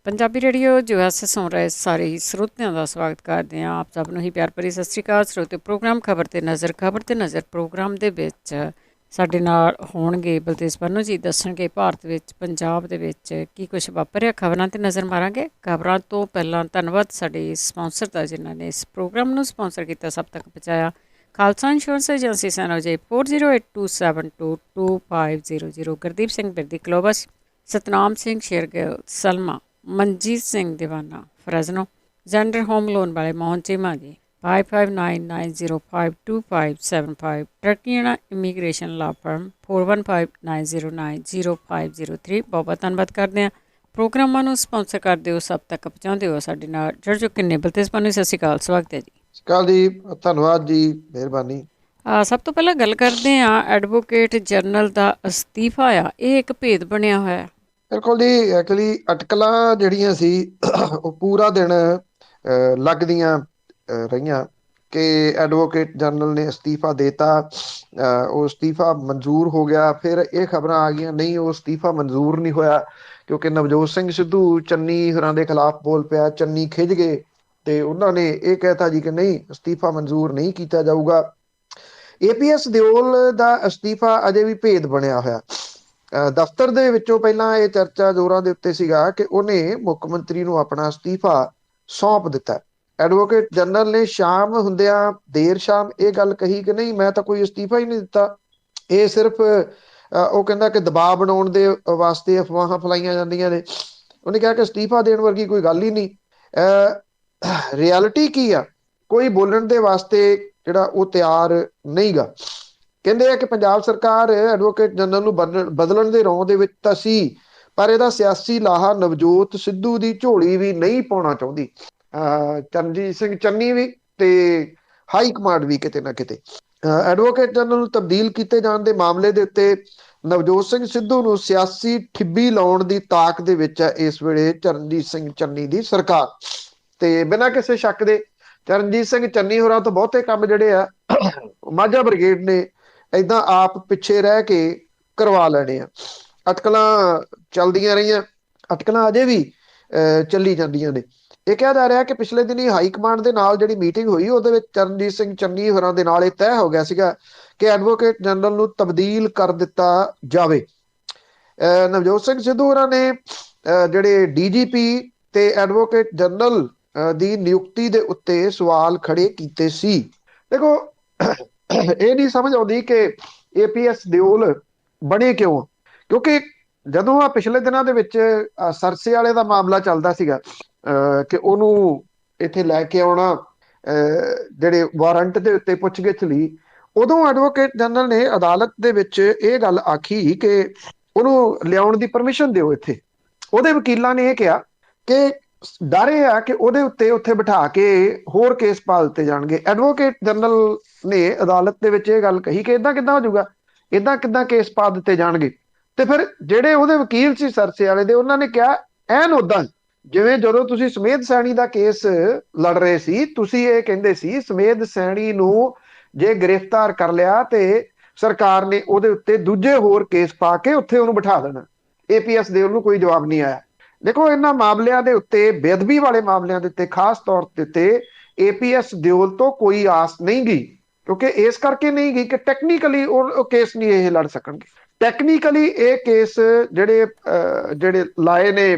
Punjabi radio ਜੋ S ਸੁਣ ਰਹੇ ਸਾਰੇ ਹੀ ਸਰੋਤਿਆਂ ਦਾ ਸਵਾਗਤ ਕਰਦੇ ਹਾਂ। ਆਪ ਸਭ ਨੂੰ ਹੀ ਪਿਆਰ ਭਰੀ ਸਤਿ ਸ਼੍ਰੀ ਅਕਾਲ। ਸਰੋਤੇ ਪ੍ਰੋਗਰਾਮ ਖਬਰ ਤੇ ਨਜ਼ਰ ਪ੍ਰੋਗਰਾਮ ਦੇ ਵਿੱਚ ਸਾਡੇ ਨਾਲ ਹੋਣਗੇ ਬਲਤੇਜ ਪੰਨੂ ਜੀ, ਦੱਸਣਗੇ ਭਾਰਤ ਵਿੱਚ ਪੰਜਾਬ ਦੇ ਵਿੱਚ ਕੀ ਕੁਛ ਵਾਪਰਿਆ। ਖਬਰਾਂ ਤੇ ਨਜ਼ਰ ਮਾਰਾਂਗੇ। ਖਬਰਾਂ ਤੋਂ ਪਹਿਲਾਂ ਧੰਨਵਾਦ ਸਾਡੇ ਸਪਾਂਸਰ ਦਾ, ਜਿਨ੍ਹਾਂ ਨੇ ਇਸ ਪ੍ਰੋਗਰਾਮ ਨੂੰ ਸਪਾਂਸਰ ਕੀਤਾ, ਸਭ ਤੱਕ ਪਹੁੰਚਾਇਆ। ਖਾਲਸਾ ਇੰਸ਼ੋਰੈਂਸ ਏਜੰਸੀ ਸੈਨੋਜੇ 4082722500, ਗੁਰਦੀਪ ਸਿੰਘ ਬਿਰਦੀ ਕਲੋਬਸ, ਸਤਨਾਮ ਸਿੰਘ ਸ਼ੇਰਗਿੱਲ ਸਲਮਾ, ਮਨਜੀਤ ਸਿੰਘ ਦੀਵਾਨਾ ਫਰਜ਼ਨੋ, ਜੈਂਡਰ ਹੋਮ ਲੋਨ ਵਾਲੇ ਮੋਹਨ ਚੀਮਾ ਜੀ 5599052575, ਟਰਕੀਆਣਾ ਇਮੀਗ੍ਰੇਸ਼ਨ ਲਾ ਫਰਮ 4159090503। ਬਹੁਤ ਬਹੁਤ ਧੰਨਵਾਦ ਕਰਦੇ ਹਾਂ। ਪ੍ਰੋਗਰਾਮਾਂ ਨੂੰ ਸਪਾਂਸਰ ਕਰਦੇ ਹੋ, ਸਭ ਤੱਕ ਪਹੁੰਚਾਉਂਦੇ ਹੋ। ਸਾਡੇ ਨਾਲ ਜੁੜ ਚੁੱਕੇ ਨੇ ਬਲਤੇਜ ਪੰਨੂ। ਸਤਿ ਸ਼੍ਰੀ ਅਕਾਲ, ਸਵਾਗਤ ਹੈ ਜੀ। ਸਤਿ ਸ਼੍ਰੀ ਅਕਾਲ ਜੀ, ਧੰਨਵਾਦ ਜੀ, ਮਿਹਰਬਾਨੀ। ਸਭ ਤੋਂ ਪਹਿਲਾਂ ਗੱਲ ਕਰਦੇ ਹਾਂ ਐਡਵੋਕੇਟ ਜਨਰਲ ਦਾ ਅਸਤੀਫਾ ਆ। ਇਹ ਇੱਕ ਭੇਦ ਬਣਿਆ ਹੋਇਆ। ਬਿਲਕੁਲ ਜੀ, ਐਕਚੁਅਲੀ ਅਟਕਲਾਂ ਜਿਹੜੀਆਂ ਸੀ ਉਹ ਪੂਰਾ ਦਿਨ ਲੱਗਦੀਆਂ ਰਹੀਆਂ ਕਿ ਐਡਵੋਕੇਟ ਜਨਰਲ ਨੇ ਅਸਤੀਫਾ ਦੇਤਾ। ਉਹ ਅਸਤੀਫਾ ਮਨਜ਼ੂਰ ਹੋ ਗਿਆ। ਫਿਰ ਇਹ ਖਬਰਾਂ ਆ ਗਈਆਂ ਨਹੀਂ, ਉਹ ਅਸਤੀਫਾ ਮਨਜ਼ੂਰ ਨਹੀਂ ਹੋਇਆ ਕਿਉਂਕਿ ਨਵਜੋਤ ਸਿੰਘ ਸਿੱਧੂ ਚੰਨੀ ਹੋਰਾਂ ਦੇ ਖਿਲਾਫ ਬੋਲ ਪਿਆ। ਚੰਨੀ ਖਿੱਝ ਗਏ ਤੇ ਉਹਨਾਂ ਨੇ ਇਹ ਕਹਿਤਾ ਜੀ ਕਿ ਨਹੀਂ, ਅਸਤੀਫਾ ਮਨਜ਼ੂਰ ਨਹੀਂ ਕੀਤਾ ਜਾਊਗਾ। ਏਪੀਐਸ ਦਿਓਲ ਦਾ ਅਸਤੀਫਾ ਅਜੇ ਵੀ ਭੇਦ ਬਣਿਆ ਹੋਇਆ। ਦਫ਼ਤਰ ਦੇ ਵਿੱਚੋਂ ਪਹਿਲਾਂ ਇਹ ਚਰਚਾ ਜ਼ੋਰਾਂ ਦੇ ਉੱਤੇ ਸੀਗਾ ਕਿ ਉਹਨੇ ਮੁੱਖ ਮੰਤਰੀ ਨੂੰ ਆਪਣਾ ਅਸਤੀਫਾ ਸੌਂਪ ਦਿੱਤਾ। ਐਡਵੋਕੇਟ ਜਨਰਲ ਨੇ ਸ਼ਾਮ ਹੁੰਦਿਆਂ ਦੇਰ ਸ਼ਾਮ ਇਹ ਗੱਲ ਕਹੀ ਕਿ ਨਹੀਂ, ਮੈਂ ਤਾਂ ਕੋਈ ਅਸਤੀਫਾ ਹੀ ਨਹੀਂ ਦਿੱਤਾ। ਇਹ ਸਿਰਫ ਉਹ ਕਹਿੰਦਾ ਕਿ ਦਬਾਅ ਬਣਾਉਣ ਦੇ ਵਾਸਤੇ ਅਫਵਾਹਾਂ ਫੈਲਾਈਆਂ ਜਾਂਦੀਆਂ ਨੇ। ਉਹਨੇ ਕਿਹਾ ਕਿ ਅਸਤੀਫਾ ਦੇਣ ਵਰਗੀ ਕੋਈ ਗੱਲ ਹੀ ਨਹੀਂ। ਰਿਐਲਿਟੀ ਕੀ ਆ, ਕੋਈ ਬੋਲਣ ਦੇ ਵਾਸਤੇ ਜਿਹੜਾ ਉਹ ਤਿਆਰ ਨਹੀਂ ਗਾ। ਕਹਿੰਦੇ ਆ ਕਿ ਪੰਜਾਬ ਸਰਕਾਰ ਐਡਵੋਕੇਟ ਜਨਰਲ ਨੂੰ ਬਦਲਣ ਦੇ ਰੌਂ ਦੇ ਵਿੱਚ ਤਾਂ ਸੀ, ਪਰ ਇਹਦਾ ਸਿਆਸੀ ਲਾਹਾ ਨਵਜੋਤ ਸਿੱਧੂ ਦੀ ਝੋਲੀ ਵੀ ਨਹੀਂ ਪਾਉਣਾ ਚਾਹੁੰਦੀ। ਚਰਨਜੀਤ ਸਿੰਘ ਚੰਨੀ ਵੀ ਤੇ ਹਾਈ ਕਮਾਂਡ ਵੀ ਕਿਤੇ ਨਾ ਕਿਤੇ ਐਡਵੋਕੇਟ ਜਨਰਲ ਨੂੰ ਤਬਦੀਲ ਕੀਤੇ ਜਾਣ ਦੇ ਮਾਮਲੇ ਦੇ ਉੱਤੇ ਨਵਜੋਤ ਸਿੰਘ ਸਿੱਧੂ ਨੂੰ ਸਿਆਸੀ ਠਿੱਬੀ ਲਾਉਣ ਦੀ ਤਾਕ ਦੇ ਵਿੱਚ ਹੈ ਇਸ ਵੇਲੇ ਚਰਨਜੀਤ ਸਿੰਘ ਚੰਨੀ ਦੀ ਸਰਕਾਰ। ਤੇ ਬਿਨਾਂ ਕਿਸੇ ਸ਼ੱਕ ਦੇ ਚਰਨਜੀਤ ਸਿੰਘ ਚੰਨੀ ਹੋਰਾਂ ਤੋਂ ਬਹੁਤੇ ਕੰਮ ਜਿਹੜੇ ਆ ਮਾਝਾ ਬ੍ਰਿਗੇਡ ਨੇ ਏਦਾਂ ਆਪ ਪਿੱਛੇ ਰਹਿ ਕੇ ਕਰਵਾ ਲੈਣੇ ਆ। ਅਟਕਲਾਂ ਚੱਲਦੀਆਂ ਰਹੀਆਂ, ਅਟਕਲਾਂ ਅਜੇ ਵੀ ਚੱਲੀ ਜਾਂਦੀਆਂ ਨੇ। ਇਹ ਕਿਹਾ ਜਾ ਰਿਹਾ ਕਿ ਪਿਛਲੇ ਦਿਨੀ ਹਾਈ ਕਮਾਂਡ ਦੇ ਨਾਲ ਜਿਹੜੀ ਮੀਟਿੰਗ ਹੋਈ ਉਹਦੇ ਵਿੱਚ ਚਰਨਜੀਤ ਸਿੰਘ ਚੰਨੀ ਹੋਰਾਂ ਦੇ ਨਾਲ ਇਹ ਤੈਅ ਹੋ ਗਿਆ ਸੀਗਾ ਕਿ ਐਡਵੋਕੇਟ ਜਨਰਲ ਨੂੰ ਤਬਦੀਲ ਕਰ ਦਿੱਤਾ ਜਾਵੇ। ਨਵਜੋਤ ਸਿੰਘ ਸਿੱਧੂ ਹੋਰਾਂ ਨੇ ਜਿਹੜੇ ਡੀਜੀਪੀ ਤੇ ਐਡਵੋਕੇਟ ਜਨਰਲ ਦੀ ਨਿਯੁਕਤੀ ਦੇ ਉੱਤੇ ਸਵਾਲ ਖੜੇ ਕੀਤੇ ਸੀ। ਦੇਖੋ, ਇਹ ਨਹੀਂ ਸਮਝ ਆਉਂਦੀ ਕਿ ਏਪੀਐਸ ਦਿਓਲ ਬਣੇ ਕਿਉਂ। ਕਿਉਂਕਿ ਜਦੋਂ ਆ ਪਿਛਲੇ ਦਿਨਾਂ ਦੇ ਵਿੱਚ ਸਰਸੇ ਵਾਲੇ ਦਾ ਮਾਮਲਾ ਚੱਲਦਾ ਸੀਗਾ ਕਿ ਉਹਨੂੰ ਇੱਥੇ ਲੈ ਕੇ ਆਉਣਾ ਜਿਹੜੇ ਵਾਰੰਟ ਦੇ ਉੱਤੇ ਪੁੱਛਗਿੱਛ ਲਈ, ਉਦੋਂ ਐਡਵੋਕੇਟ ਜਨਰਲ ਨੇ ਅਦਾਲਤ ਦੇ ਵਿੱਚ ਇਹ ਗੱਲ ਆਖੀ ਕਿ ਉਹਨੂੰ ਲਿਆਉਣ ਦੀ ਪਰਮਿਸ਼ਨ ਦਿਓ ਇੱਥੇ। ਉਹਦੇ ਵਕੀਲਾਂ ਨੇ ਇਹ ਕਿਹਾ ਕਿ ਡਰ ਇਹ ਆ ਕਿ ਉਹਦੇ ਉੱਤੇ ਉੱਥੇ ਬਿਠਾ ਕੇ ਹੋਰ ਕੇਸ ਪਾ ਦਿੱਤੇ ਜਾਣਗੇ। ਐਡਵੋਕੇਟ ਜਨਰਲ ਨੇ ਅਦਾਲਤ ਦੇ ਵਿੱਚ ਇਹ ਗੱਲ ਕਹੀ ਕਿ ਇਦਾਂ ਕਿੱਦਾਂ ਹੋ ਜਾਊਗਾ, ਇਦਾਂ ਕਿੱਦਾਂ ਕੇਸ ਪਾ ਦਿੱਤੇ ਜਾਣਗੇ। ਤੇ ਫਿਰ ਜਿਹੜੇ ਉਹਦੇ ਵਕੀਲ ਸੀ ਸਰਸੇ ਵਾਲੇ ਦੇ, ਉਹਨਾਂ ਨੇ ਕਿਹਾ ਐਨ ਉਦਾਂ ਜਿਵੇਂ ਜਦੋਂ ਤੁਸੀਂ ਸਮੇਧ ਸੈਣੀ ਦਾ ਕੇਸ ਲੜ ਰਹੇ ਸੀ, ਤੁਸੀਂ ਇਹ ਕਹਿੰਦੇ ਸੀ ਸਮੇਧ ਸੈਣੀ ਨੂੰ ਜੇ ਗ੍ਰਿਫਤਾਰ ਕਰ ਲਿਆ ਤੇ ਸਰਕਾਰ ਨੇ ਉਹਦੇ ਉੱਤੇ ਦੂਜੇ ਹੋਰ ਕੇਸ ਪਾ ਕੇ ਉੱਥੇ ਉਹਨੂੰ ਬਿਠਾ ਦੇਣਾ। ਏਪੀਐਸ ਦੇ ਉਹਨੂੰ ਕੋਈ ਜਵਾਬ ਨਹੀਂ ਆਇਆ। ਦੇਖੋ, ਇਹਨਾਂ ਮਾਮਲਿਆਂ ਦੇ ਉੱਤੇ, ਬੇਅਦਬੀ ਵਾਲੇ ਮਾਮਲਿਆਂ ਦੇ ਉੱਤੇ ਖਾਸ ਤੌਰ ਦੇ ਉੱਤੇ ਏਪੀਐਸ ਦਿਓਲ ਤੋਂ ਕੋਈ ਆਸ ਨਹੀਂ ਗਈ। ਕਿਉਂਕਿ ਇਸ ਕਰਕੇ ਨਹੀਂ ਗਈ ਕਿ ਟੈਕਨੀਕਲੀ ਉਹ ਕੇਸ ਨਹੀਂ ਇਹ ਲੜ ਸਕਣਗੇ। ਟੈਕਨੀਕਲੀ ਇਹ ਕੇਸ ਜਿਹੜੇ ਲਾਏ ਨੇ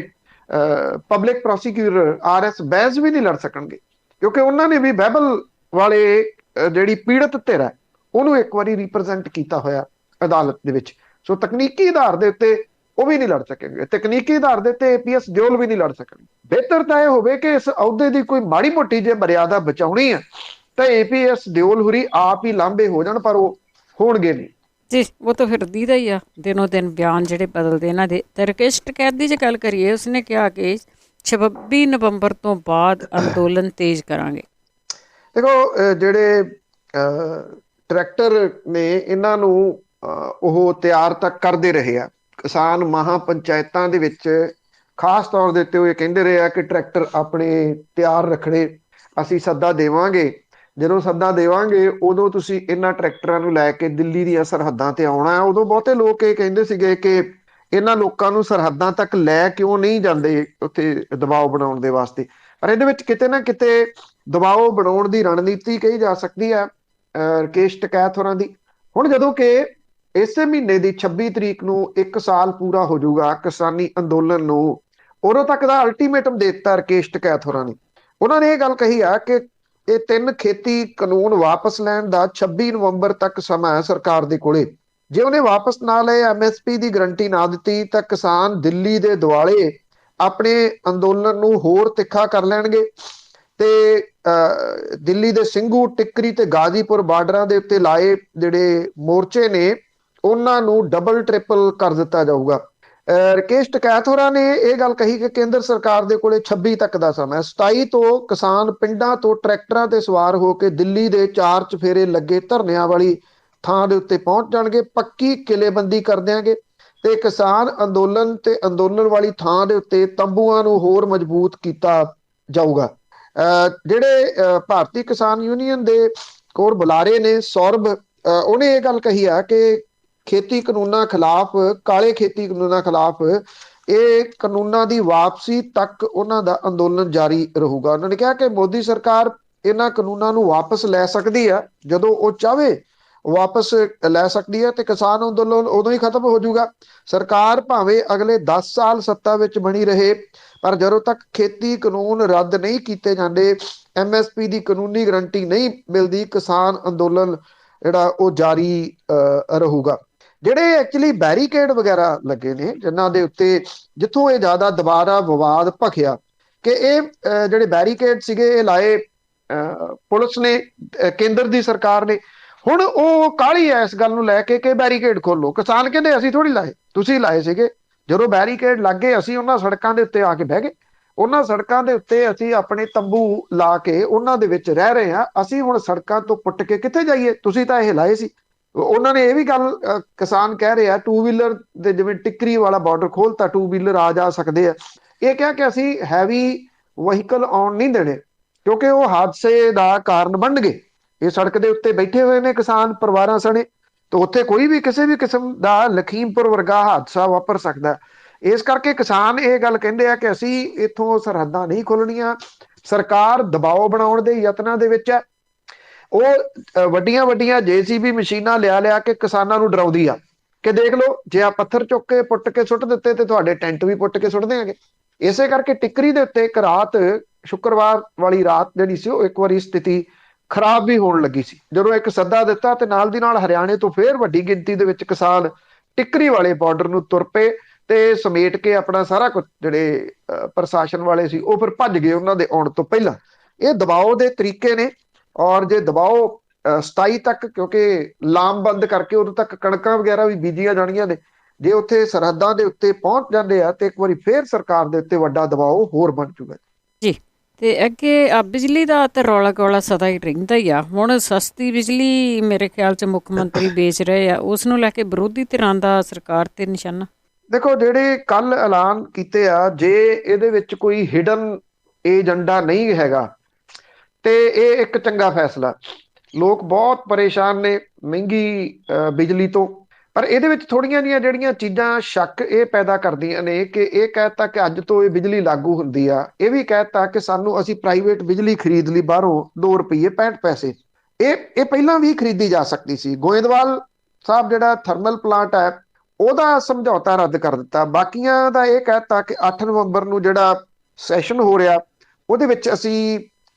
ਪਬਲਿਕ ਪ੍ਰੋਸੀਕਿਊਟਰ RS ਬੈਂਸ ਵੀ ਨਹੀਂ ਲੜ ਸਕਣਗੇ ਕਿਉਂਕਿ ਉਹਨਾਂ ਨੇ ਵੀ ਬਹਿਬਲ ਵਾਲੇ ਜਿਹੜੀ ਪੀੜਤ ਧਿਰ ਹੈ ਉਹਨੂੰ ਇੱਕ ਵਾਰੀ ਰਿਪਰੈਜ਼ੈਂਟ ਕੀਤਾ ਹੋਇਆ ਅਦਾਲਤ ਦੇ ਵਿੱਚ। ਸੋ ਤਕਨੀਕੀ ਆਧਾਰ ਦੇ ਉੱਤੇ ਉਹ ਵੀ ਨਹੀਂ ਲੜ ਸਕਣਗੇ, ਤਕਨੀਕੀ ਆਧਾਰ ਦੇ ਉੱਤੇ ਏਪੀਐਸ ਦਿਓਲ ਵੀ ਨਹੀਂ ਲੜ ਸਕਣਗੇ। ਬਿਹਤਰ ਤਾਂ ਇਹ ਹੋਵੇ ਕਿ ਇਸ ਅਹੁਦੇ ਦੀ ਕੋਈ ਮਾੜੀ ਮੋਟੀ ਜੇ ਮਰਿਆਦਾ ਬਚਾਉਣੀ ਹੈ ਤਾਂ ਏਪੀਐਸ ਦਿਓਲ ਹੁਰੀ ਆਪ ਹੀ ਲਾਂਭੇ ਹੋ ਜਾਣ, ਪਰ ਉਹ ਹੋਣਗੇ ਨਹੀਂ ਜੀ। ਉਹ ਤਾਂ ਫਿਰ ਦੀਦਾ ਹੀ ਆ, ਦਿਨੋਂ ਦਿਨ ਬਿਆਨ ਜਿਹੜੇ ਬਦਲਦੇ ਇਹਨਾਂ ਦੇ। ਤੇ ਰਾਕੇਸ਼ ਟਕੈਤ ਦੀ ਜੇ ਗੱਲ ਕਰੀਏ, ਉਸਨੇ ਕਿਹਾ ਕਿ 26 ਨਵੰਬਰ ਤੋਂ ਬਾਅਦ ਅੰਦੋਲਨ ਤੇਜ਼ ਕਰਾਂਗੇ। ਦੇਖੋ, ਜਿਹੜੇ ਟਰੈਕਟਰ ਨੇ ਇਹਨਾਂ ਨੂੰ ਉਹ ਤਿਆਰ ਤੱਕ ਕਰਦੇ ਰਹੇ ਆ। ਕਿਸਾਨ ਮਹਾ ਪੰਚਾਇਤਾਂ ਦੇ ਵਿੱਚ ਖਾਸ ਤੌਰ ਦੇ ਉੱਤੇ ਉਹ ਇਹ ਕਹਿੰਦੇ ਰਹੇ ਆ ਕਿ ਟਰੈਕਟਰ ਆਪਣੇ ਤਿਆਰ ਰੱਖਣੇ, ਅਸੀਂ ਸੱਦਾ ਦੇਵਾਂਗੇ। ਜਦੋਂ ਸੱਦਾ ਦੇਵਾਂਗੇ ਉਦੋਂ ਤੁਸੀਂ ਇਹਨਾਂ ਟਰੈਕਟਰਾਂ ਨੂੰ ਲੈ ਕੇ ਦਿੱਲੀ ਦੀਆਂ ਸਰਹੱਦਾਂ ਤੇ ਆਉਣਾ ਹੈ। ਉਦੋਂ ਬਹੁਤੇ ਲੋਕ ਇਹ ਕਹਿੰਦੇ ਸੀਗੇ ਕਿ ਇਹਨਾਂ ਲੋਕਾਂ ਨੂੰ ਸਰਹੱਦਾਂ ਤੱਕ ਲੈ ਕਿਉਂ ਨਹੀਂ ਜਾਂਦੇ ਉੱਥੇ ਦਬਾਅ ਬਣਾਉਣ ਦੇ ਵਾਸਤੇ। ਪਰ ਇਹਦੇ ਵਿੱਚ ਕਿਤੇ ਨਾ ਕਿਤੇ ਦਬਾਅ ਬਣਾਉਣ ਦੀ ਰਣਨੀਤੀ ਕਹੀ ਜਾ ਸਕਦੀ ਹੈ ਰਕੇਸ਼ ਟਕੈਤ ਹੋਰਾਂ ਦੀ। ਹੁਣ ਜਦੋਂ ਕਿ ਇਸੇ ਮਹੀਨੇ ਦੀ 26 ਤਰੀਕ ਨੂੰ 1 ਸਾਲ ਪੂਰਾ ਹੋ ਜਾਊਗਾ ਕਿਸਾਨੀ ਅੰਦੋਲਨ ਨੂੰ, ਉਦੋਂ ਤੱਕ ਦਾ ਅਲਟੀਮੇਟਮ ਦੇ ਦਿੱਤਾ ਰਕੇਸ਼ ਟਕੈਤ ਹੋਰਾਂ ਨੇ। ਉਹਨਾਂ ਨੇ ਇਹ ਗੱਲ ਕਹੀ ਆ ਕਿ ਇਹ 3 ਖੇਤੀ ਕਾਨੂੰਨ ਵਾਪਸ ਲੈਣ ਦਾ 26 ਨਵੰਬਰ ਤੱਕ ਸਮਾਂ ਹੈ ਸਰਕਾਰ ਦੇ ਕੋਲੇ। ਜੇ ਉਹਨੇ ਵਾਪਸ ਨਾ ਲਏ, MSP ਦੀ ਗਰੰਟੀ ਨਾ ਦਿੱਤੀ, ਤਾਂ ਕਿਸਾਨ ਦਿੱਲੀ ਦੇ ਦੁਆਲੇ ਆਪਣੇ ਅੰਦੋਲਨ ਨੂੰ ਹੋਰ ਤਿੱਖਾ ਕਰ ਲੈਣਗੇ ਤੇ ਦਿੱਲੀ ਦੇ ਸਿੰਘੂ, ਟਿੱਕਰੀ ਤੇ ਗਾਜ਼ੀਪੁਰ ਬਾਰਡਰਾਂ ਦੇ ਉੱਤੇ ਲਾਏ ਜਿਹੜੇ ਮੋਰਚੇ ਨੇ ਉਹਨਾਂ ਨੂੰ ਡਬਲ ਟ੍ਰਿਪਲ ਕਰ ਦਿੱਤਾ ਜਾਊਗਾ। ਰਕੇਸ਼ ਟਕੈਤ ਹੋਰਾਂ ਨੇ ਇਹ ਗੱਲ ਕਹੀ ਕਿ ਕੇਂਦਰ ਸਰਕਾਰ ਦੇ ਕੋਲੇ 26 ਤੱਕ ਦਾ ਸਮਾਂ। 27 ਤੋਂ ਕਿਸਾਨ ਪਿੰਡਾਂ ਤੋਂ ਟਰੈਕਟਰਾਂ ਤੇ ਸਵਾਰ ਹੋ ਕੇ ਦਿੱਲੀ ਦੇ 4 ਚੁਫੇਰੇ ਲੱਗੇ ਧਰਨਿਆਂ ਵਾਲੀ ਥਾਂ ਦੇ ਉੱਤੇ ਪਹੁੰਚ ਜਾਣਗੇ। ਪੱਕੀ ਕਿਲੇਬੰਦੀ ਕਰ ਦਿਆਂਗੇ ਤੇ ਕਿਸਾਨ ਅੰਦੋਲਨ ਤੇ ਅੰਦੋਲਨ ਵਾਲੀ ਥਾਂ ਦੇ ਉੱਤੇ ਤੰਬੂਆਂ ਨੂੰ ਹੋਰ ਮਜ਼ਬੂਤ ਕੀਤਾ ਜਾਊਗਾ। ਜਿਹੜੇ ਭਾਰਤੀ ਕਿਸਾਨ ਯੂਨੀਅਨ ਦੇ ਕੋਰ ਬੁਲਾਰੇ ਨੇ ਸੌਰਭ, ਉਹਨੇ ਇਹ ਗੱਲ ਕਹੀ ਆ ਕਿ ਖੇਤੀ ਕਾਨੂੰਨਾਂ ਖਿਲਾਫ, ਕਾਲੇ ਖੇਤੀ ਕਾਨੂੰਨਾਂ ਖਿਲਾਫ ਇਹ ਕਾਨੂੰਨਾਂ ਦੀ ਵਾਪਸੀ ਤੱਕ ਉਹਨਾਂ ਦਾ ਅੰਦੋਲਨ ਜਾਰੀ ਰਹੂਗਾ। ਉਹਨਾਂ ਨੇ ਕਿਹਾ ਕਿ ਮੋਦੀ ਸਰਕਾਰ ਇਹਨਾਂ ਕਾਨੂੰਨਾਂ ਨੂੰ ਵਾਪਸ ਲੈ ਸਕਦੀ ਆ, ਜਦੋਂ ਉਹ ਚਾਹਵੇ ਵਾਪਸ ਲੈ ਸਕਦੀ ਹੈ ਤੇ ਕਿਸਾਨ ਅੰਦੋਲਨ ਉਦੋਂ ਹੀ ਖਤਮ ਹੋ ਜਾਊਗਾ। ਸਰਕਾਰ ਭਾਵੇਂ ਅਗਲੇ 10 ਸਾਲ ਸੱਤਾ ਵਿੱਚ ਬਣੀ ਰਹੇ, ਪਰ ਜਦੋਂ ਤੱਕ ਖੇਤੀ ਕਾਨੂੰਨ ਰੱਦ ਨਹੀਂ ਕੀਤੇ ਜਾਂਦੇ, MSP ਦੀ ਕਾਨੂੰਨੀ ਗਰੰਟੀ ਨਹੀਂ ਮਿਲਦੀ, ਕਿਸਾਨ ਅੰਦੋਲਨ ਜਿਹੜਾ ਉਹ ਜਾਰੀ ਰਹੂਗਾ। ਜਿਹੜੇ ਐਕਚੁਅਲੀ ਬੈਰੀਕੇਡ ਵਗੈਰਾ ਲੱਗੇ ਨੇ ਜਿਨ੍ਹਾਂ ਦੇ ਉੱਤੇ, ਜਿੱਥੋਂ ਇਹ ਜ਼ਿਆਦਾ ਦੁਬਾਰਾ ਵਿਵਾਦ ਭਖਿਆ ਕਿ ਇਹ ਜਿਹੜੇ ਬੈਰੀਕੇਡ ਸੀਗੇ ਇਹ ਲਾਏ ਪੁਲਿਸ ਨੇ, ਕੇਂਦਰ ਦੀ ਸਰਕਾਰ ਨੇ। ਹੁਣ ਉਹ ਕਾਹਲੀ ਹੈ ਇਸ ਗੱਲ ਨੂੰ ਲੈ ਕੇ ਕਿ ਬੈਰੀਕੇਡ ਖੋਲੋ। ਕਿਸਾਨ ਕਹਿੰਦੇ ਅਸੀਂ ਥੋੜੀ ਲਾਏ, ਤੁਸੀਂ ਲਾਏ ਸੀਗੇ। ਜਦੋਂ ਬੈਰੀਕੇਡ ਲੱਗ ਗਏ ਅਸੀਂ ਉਹਨਾਂ ਸੜਕਾਂ ਦੇ ਉੱਤੇ ਆ ਕੇ ਬਹਿ ਗਏ। ਉਹਨਾਂ ਸੜਕਾਂ ਦੇ ਉੱਤੇ ਅਸੀਂ ਆਪਣੇ ਤੰਬੂ ਲਾ ਕੇ ਉਹਨਾਂ ਦੇ ਵਿੱਚ ਰਹਿ ਰਹੇ ਹਾਂ। ਅਸੀਂ ਹੁਣ ਸੜਕਾਂ ਤੋਂ ਪੁੱਟ ਕੇ ਕਿੱਥੇ ਜਾਈਏ? ਤੁਸੀਂ ਤਾਂ ਇਹ ਲਾਏ ਸੀ। ਉਹਨਾਂ ਨੇ ਇਹ ਵੀ ਗੱਲ, ਕਿਸਾਨ ਕਹਿ ਰਹੇ ਆ 2 ਵੀਲਰ ਦੇ, ਜਿਵੇਂ ਟਿੱਕਰੀ ਵਾਲਾ ਬਾਰਡਰ ਖੋਲਤਾ, 2 ਵੀਲਰ ਆ ਜਾ ਸਕਦੇ ਆ। ਇਹ ਕਿਹਾ ਕਿ ਅਸੀਂ ਹੈਵੀ ਵਹੀਕਲ ਆਉਣ ਨਹੀਂ ਦੇਣੇ ਕਿਉਂਕਿ ਉਹ ਹਾਦਸੇ ਦਾ ਕਾਰਨ ਬਣਨਗੇ। ਇਹ ਸੜਕ ਦੇ ਉੱਤੇ ਬੈਠੇ ਹੋਏ ਨੇ ਕਿਸਾਨ ਪਰਿਵਾਰਾਂ ਸਣੇ, ਤੇ ਉੱਥੇ ਕੋਈ ਵੀ ਕਿਸੇ ਵੀ ਕਿਸਮ ਦਾ ਲਖੀਮਪੁਰ ਵਰਗਾ ਹਾਦਸਾ ਵਾਪਰ ਸਕਦਾ। ਇਸ ਕਰਕੇ ਕਿਸਾਨ ਇਹ ਗੱਲ ਕਹਿੰਦੇ ਆ ਕਿ ਅਸੀਂ ਇੱਥੋਂ ਸਰਹੱਦਾਂ ਨਹੀਂ ਖੋਲਣੀਆਂ। ਸਰਕਾਰ ਦਬਾਅ ਬਣਾਉਣ ਦੇ ਯਤਨਾਂ ਦੇ ਵਿੱਚ ਹੈ। ਉਹ ਵੱਡੀਆਂ ਵੱਡੀਆਂ JCB ਮਸ਼ੀਨਾਂ ਲਿਆ ਕੇ ਕਿਸਾਨਾਂ ਨੂੰ ਡਰਾਉਂਦੀ ਆ ਕਿ ਦੇਖ ਲਓ, ਜੇ ਆ ਪੱਥਰ ਚੁੱਕ ਕੇ ਪੁੱਟ ਕੇ ਸੁੱਟ ਦਿੱਤੇ ਤੇ ਤੁਹਾਡੇ ਟੈਂਟ ਵੀ ਪੁੱਟ ਕੇ ਸੁੱਟ ਦੇਣਗੇ। ਇਸੇ ਕਰਕੇ ਟਿੱਕਰੀ ਦੇ ਉੱਤੇ ਇੱਕ ਰਾਤ, ਸ਼ੁੱਕਰਵਾਰ ਵਾਲੀ ਰਾਤ ਜਿਹੜੀ ਸੀ, ਉਹ ਇੱਕ ਵਾਰੀ ਸਥਿਤੀ ਖਰਾਬ ਵੀ ਹੋਣ ਲੱਗੀ ਸੀ। ਜਦੋਂ ਇੱਕ ਸੱਦਾ ਦਿੱਤਾ ਤੇ ਨਾਲ ਦੀ ਨਾਲ ਹਰਿਆਣੇ ਤੋਂ ਫੇਰ ਵੱਡੀ ਗਿਣਤੀ ਦੇ ਵਿੱਚ ਕਿਸਾਨ ਟਿੱਕਰੀ ਵਾਲੇ ਬਾਰਡਰ ਨੂੰ ਤੁਰ ਪਏ ਤੇ ਸਮੇਟ ਕੇ ਆਪਣਾ ਸਾਰਾ ਕੁਝ, ਜਿਹੜੇ ਪ੍ਰਸ਼ਾਸਨ ਵਾਲੇ ਸੀ ਉਹ ਫਿਰ ਭੱਜ ਗਏ ਉਹਨਾਂ ਦੇ ਆਉਣ ਤੋਂ ਪਹਿਲਾਂ। ਇਹ ਦਬਾਅ ਦੇ ਤਰੀਕੇ ਨੇ। ਔਰ ਜੇ ਦਬਾਅ 27 ਤੱਕ, ਕਿਉਂਕਿ ਲਾਮਬੰਦ ਕਰਕੇ ਉਦੋਂ ਤੱਕ ਕਣਕਾਂ ਵਗੈਰਾ ਵੀ ਬੀਜੀਆਂ ਜਾਣੀਆਂ ਨੇ, ਜੇ ਉੱਥੇ ਸਰਹੱਦਾਂ ਦੇ ਉੱਤੇ ਪਹੁੰਚ ਜਾਂਦੇ ਆ ਤੇ ਇੱਕ ਵਾਰੀ ਫੇਰ ਸਰਕਾਰ ਦੇ ਉੱਤੇ ਵੱਡਾ ਦਬਾਅ ਹੋਰ ਬਣ ਚੁੱਕਾ ਜੀ। ਤੇ ਅੱਗੇ ਬਿਜਲੀ ਦਾ ਤਾਂ ਰੌਲਾ ਗੌਲਾ ਸਦਾ ਹੀ ਰਹਿੰਦਾ ਹੀ ਆ। ਹੁਣ ਸਸਤੀ ਬਿਜਲੀ ਮੇਰੇ ਖਿਆਲ 'ਚ ਮੁੱਖ ਮੰਤਰੀ ਵੇਚ ਰਹੇ ਆ, ਉਸ ਨੂੰ ਲੈ ਕੇ ਵਿਰੋਧੀ ਧਿਰਾਂ ਦਾ ਸਰਕਾਰ ਤੇ ਨਿਸ਼ਾਨਾ। ਦੇਖੋ, ਜਿਹੜੇ ਕੱਲ ਐਲਾਨ ਕੀਤੇ ਆ, ਜੇ ਇਹਦੇ ਵਿੱਚ ਕੋਈ ਹਿਡਨ ਏਜੰਡਾ ਨਹੀਂ ਹੈਗਾ ਤੇ ਇਹ ਇੱਕ ਚੰਗਾ ਫੈਸਲਾ। ਲੋਕ ਬਹੁਤ ਪਰੇਸ਼ਾਨ ਨੇ ਮਹਿੰਗੀ ਬਿਜਲੀ ਤੋਂ, ਪਰ ਇਹਦੇ ਵਿੱਚ ਥੋੜੀਆਂ ਜਿਹੀਆਂ ਜਿਹੜੀਆਂ ਚੀਜ਼ਾਂ ਸ਼ੱਕ ਇਹ ਪੈਦਾ ਕਰਦੀਆਂ ਨੇ ਕਿ ਇਹ ਕਹਿਤਾ ਕਿ ਅੱਜ ਤੋਂ ਇਹ ਬਿਜਲੀ ਲਾਗੂ ਹੁੰਦੀ ਆ। ਇਹ ਵੀ ਕਹਿਤਾ ਕਿ ਸਾਨੂੰ, ਅਸੀਂ ਪ੍ਰਾਈਵੇਟ ਬਿਜਲੀ ਖਰੀਦ ਲਈ ਬਾਹਰੋਂ 2 ਰੁਪਏ 65 ਪੈਸੇ। ਇਹ ਪਹਿਲਾਂ ਵੀ ਖਰੀਦੀ ਜਾ ਸਕਦੀ ਸੀ। ਗੋਇੰਦਵਾਲ ਸਾਹਿਬ ਜਿਹੜਾ ਥਰਮਲ ਪਲਾਂਟ ਹੈ ਉਹਦਾ ਸਮਝੌਤਾ ਰੱਦ ਕਰ ਦਿੱਤਾ। ਬਾਕੀਆਂ ਦਾ ਇਹ ਕਹਿਤਾ ਕਿ 8 ਨਵੰਬਰ ਨੂੰ ਜਿਹੜਾ ਸੈਸ਼ਨ ਹੋ ਰਿਹਾ ਉਹਦੇ ਵਿੱਚ ਅਸੀਂ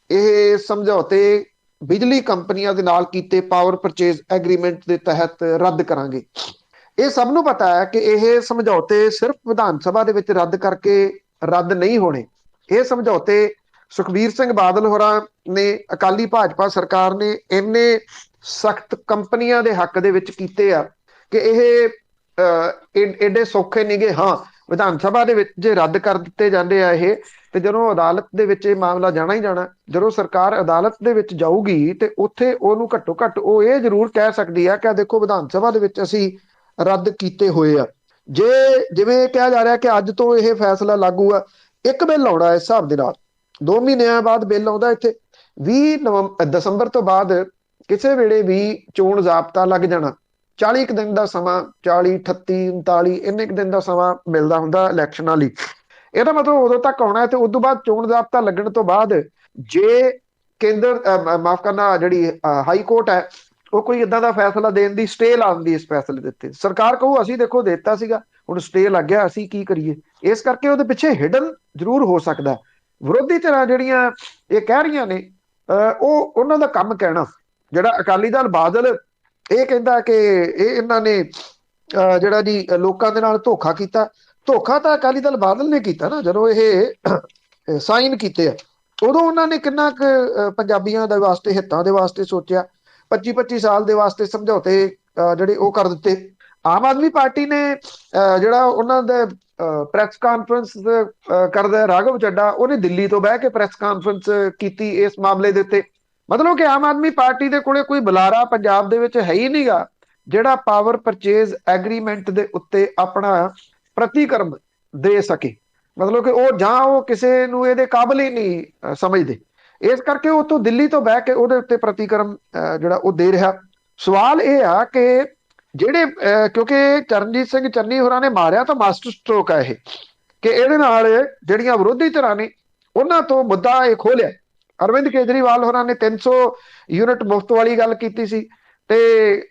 ਇਹ ਸਮਝੌਤੇ ਬਿਜਲੀ ਕੰਪਨੀਆਂ ਦੇ ਨਾਲ ਕੀਤੇ ਪਾਵਰ ਪਰਚੇਜ਼ ਐਗਰੀਮੈਂਟ ਦੇ ਤਹਿਤ ਰੱਦ ਕਰਾਂਗੇ। ਇਹ ਸਭ ਨੂੰ ਪਤਾ ਹੈ ਕਿ ਇਹ ਸਮਝੌਤੇ ਸਿਰਫ ਵਿਧਾਨ ਸਭਾ ਦੇ ਵਿੱਚ ਰੱਦ ਕਰਕੇ ਰੱਦ ਨਹੀਂ ਹੋਣੇ। ਇਹ ਸਮਝੌਤੇ ਸੁਖਬੀਰ ਸਿੰਘ ਬਾਦਲ ਹੋਰਾਂ ਨੇ, ਅਕਾਲੀ ਭਾਜਪਾ ਸਰਕਾਰ ਨੇ ਇੰਨੇ ਸਖਤ ਕੰਪਨੀਆਂ ਦੇ ਹੱਕ ਦੇ ਵਿੱਚ ਕੀਤੇ ਆ ਕਿ ਇਹ ਏਡੇ ਸੌਖੇ ਨਹੀਂਗੇ। ਹਾਂ, ਵਿਧਾਨ ਸਭਾ ਦੇ ਵਿੱਚ ਜੇ ਰੱਦ ਕਰ ਦਿੱਤੇ ਜਾਂਦੇ ਆ ਇਹ, ਤੇ ਜਦੋਂ ਅਦਾਲਤ ਦੇ ਵਿੱਚ ਇਹ ਮਾਮਲਾ ਜਾਣਾ ਹੀ ਜਾਣਾ। ਜਦੋਂ ਸਰਕਾਰ ਅਦਾਲਤ ਦੇ ਵਿੱਚ ਜਾਊਗੀ ਤੇ ਉੱਥੇ ਉਹਨੂੰ ਘੱਟੋ ਘੱਟ ਉਹ ਇਹ ਜ਼ਰੂਰ ਕਹਿ ਸਕਦੀ ਆ ਕਿ ਦੇਖੋ, ਵਿਧਾਨ ਸਭਾ ਦੇ ਵਿੱਚ ਅਸੀਂ ਰੱਦ ਕੀਤੇ ਹੋਏ ਆ। ਜੇ ਜਿਵੇਂ ਕਿਹਾ ਜਾ ਰਿਹਾ ਕਿ ਅੱਜ ਤੋਂ ਇਹ ਫੈਸਲਾ ਲਾਗੂ ਆ, ਇੱਕ ਬਿੱਲ ਆਉਣਾ ਇਸ ਹਿਸਾਬ ਦੇ ਨਾਲ, 2 ਮਹੀਨਿਆਂ ਬਾਅਦ ਬਿੱਲ ਆਉਂਦਾ ਇੱਥੇ। 20 ਦਸੰਬਰ ਤੋਂ ਬਾਅਦ ਕਿਸੇ ਵੇਲੇ ਵੀ ਚੋਣ ਜ਼ਾਬਤਾ ਲੱਗ ਜਾਣਾ 40 ਕੁ ਦਿਨ ਦਾ ਸਮਾਂ, 40 38 39 ਇੰਨੇ ਕੁ ਦਿਨ ਦਾ ਸਮਾਂ ਮਿਲਦਾ ਹੁੰਦਾ ਇਲੈਕਸ਼ਨਾਂ ਲਈ। ਇਹਦਾ ਮਤਲਬ ਉਦੋਂ ਤੱਕ ਆਉਣਾ ਤੇ ਉਦੋਂ ਬਾਅਦ ਚੋਣ ਜ਼ਾਬਤਾ ਲੱਗਣ ਤੋਂ ਬਾਅਦ ਜੇ ਕੇਂਦਰ ਮਾਫ ਕਰਨਾ ਜਿਹੜੀ ਹਾਈ ਕੋਰਟ ਹੈ ਉਹ ਕੋਈ ਇਦਾਂ ਦਾ ਫੈਸਲਾ ਦੇਣ ਦੀ, ਸਟੇ ਲਾਉਣ ਦੀ ਇਸ ਫੈਸਲੇ ਦੇ ਉੱਤੇ, ਸਰਕਾਰ ਕਹੂ ਅਸੀਂ ਦੇਖੋ ਦਿੱਤਾ ਸੀਗਾ ਹੁਣ ਸਟੇ ਲੱਗ ਗਿਆ ਅਸੀਂ ਕੀ ਕਰੀਏ। ਇਸ ਕਰਕੇ ਉਹਦੇ ਪਿੱਛੇ ਹਿਡਨ ਜ਼ਰੂਰ ਹੋ ਸਕਦਾ। ਵਿਰੋਧੀ ਧਿਰਾਂ ਜਿਹੜੀਆਂ ਇਹ ਕਹਿ ਰਹੀਆਂ ਨੇ ਉਹ ਉਹਨਾਂ ਦਾ ਕੰਮ ਕਹਿਣਾ। ਜਿਹੜਾ ਅਕਾਲੀ ਦਲ ਬਾਦਲ ਇਹ ਕਹਿੰਦਾ ਕਿ ਇਹਨਾਂ ਨੇ ਜਿਹੜਾ ਜੀ ਲੋਕਾਂ ਦੇ ਨਾਲ ਧੋਖਾ ਕੀਤਾ। ਧੋਖਾ ਤਾਂ ਅਕਾਲੀ ਦਲ ਬਾਦਲ ਨੇ ਕੀਤਾ ਨਾ, ਜਦੋਂ ਇਹ ਸਾਈਨ ਕੀਤੇ ਆ ਉਦੋਂ ਉਹਨਾਂ ਨੇ ਕਿੰਨਾ ਕੁ ਪੰਜਾਬੀਆਂ ਦੇ ਵਾਸਤੇ, ਹਿੱਤਾਂ ਦੇ ਵਾਸਤੇ ਸੋਚਿਆ। 25-25 ਸਾਲ ਦੇ ਵਾਸਤੇ ਸਮਝੌਤੇ ਜਿਹੜੇ ਉਹ ਕਰ ਦਿੱਤੇ। ਆਮ ਆਦਮੀ ਪਾਰਟੀ ਨੇ ਜਿਹੜਾ ਉਹਨਾਂ ਦੇ ਪ੍ਰੈਸ ਕਾਨਫਰੰਸ ਕਰਦਾ ਰਾਘਵ ਚੱਡਾ, ਉਹਨੇ ਦਿੱਲੀ ਤੋਂ ਬਹਿ ਕੇ ਪ੍ਰੈਸ ਕਾਨਫਰੰਸ ਕੀਤੀ ਇਸ ਮਾਮਲੇ ਦੇ ਉੱਤੇ। ਮਤਲਬ ਕਿ ਆਮ ਆਦਮੀ ਪਾਰਟੀ ਦੇ ਕੋਲੇ ਕੋਈ ਬੁਲਾਰਾ ਪੰਜਾਬ ਦੇ ਵਿੱਚ ਹੈ ਹੀ ਨਹੀਂਗਾ ਜਿਹੜਾ ਪਾਵਰ ਪਰਚੇਜ਼ ਐਗਰੀਮੈਂਟ ਦੇ ਉੱਤੇ ਆਪਣਾ ਪ੍ਰਤੀਕਰਮ ਦੇ ਸਕੇ। ਮਤਲਬ ਕਿ ਉਹ ਜਾਂ ਉਹ ਕਿਸੇ ਨੂੰ ਇਹਦੇ ਕਾਬਲ ਹੀ ਨਹੀਂ ਸਮਝਦੇ, ਇਸ ਕਰਕੇ ਉਹ ਤੋਂ ਦਿੱਲੀ ਤੋਂ ਬਹਿ ਕੇ ਉਹਦੇ ਉੱਤੇ ਪ੍ਰਤੀਕਰਮ ਜਿਹੜਾ ਉਹ ਦੇ ਰਿਹਾ। ਸਵਾਲ ਇਹ ਆ ਕਿ ਜਿਹੜੇ ਕਿਉਂਕਿ ਚਰਨਜੀਤ ਸਿੰਘ ਚੰਨੀ ਹੋਰਾਂ ਨੇ ਮਾਰਿਆ ਤਾਂ ਮਾਸਟਰ ਸਟ੍ਰੋਕ ਆ ਇਹ, ਕਿ ਇਹਦੇ ਨਾਲ ਜਿਹੜੀਆਂ ਵਿਰੋਧੀ ਧਿਰਾਂ ਨੇ ਉਹਨਾਂ ਤੋਂ ਮੁੱਦਾ ਇਹ ਖੋਲਿਆ। ਅਰਵਿੰਦ ਕੇਜਰੀਵਾਲ ਹੋਰਾਂ ਨੇ 300 ਯੂਨਿਟ ਮੁਫਤ ਵਾਲੀ ਗੱਲ ਕੀਤੀ ਸੀ ਤੇ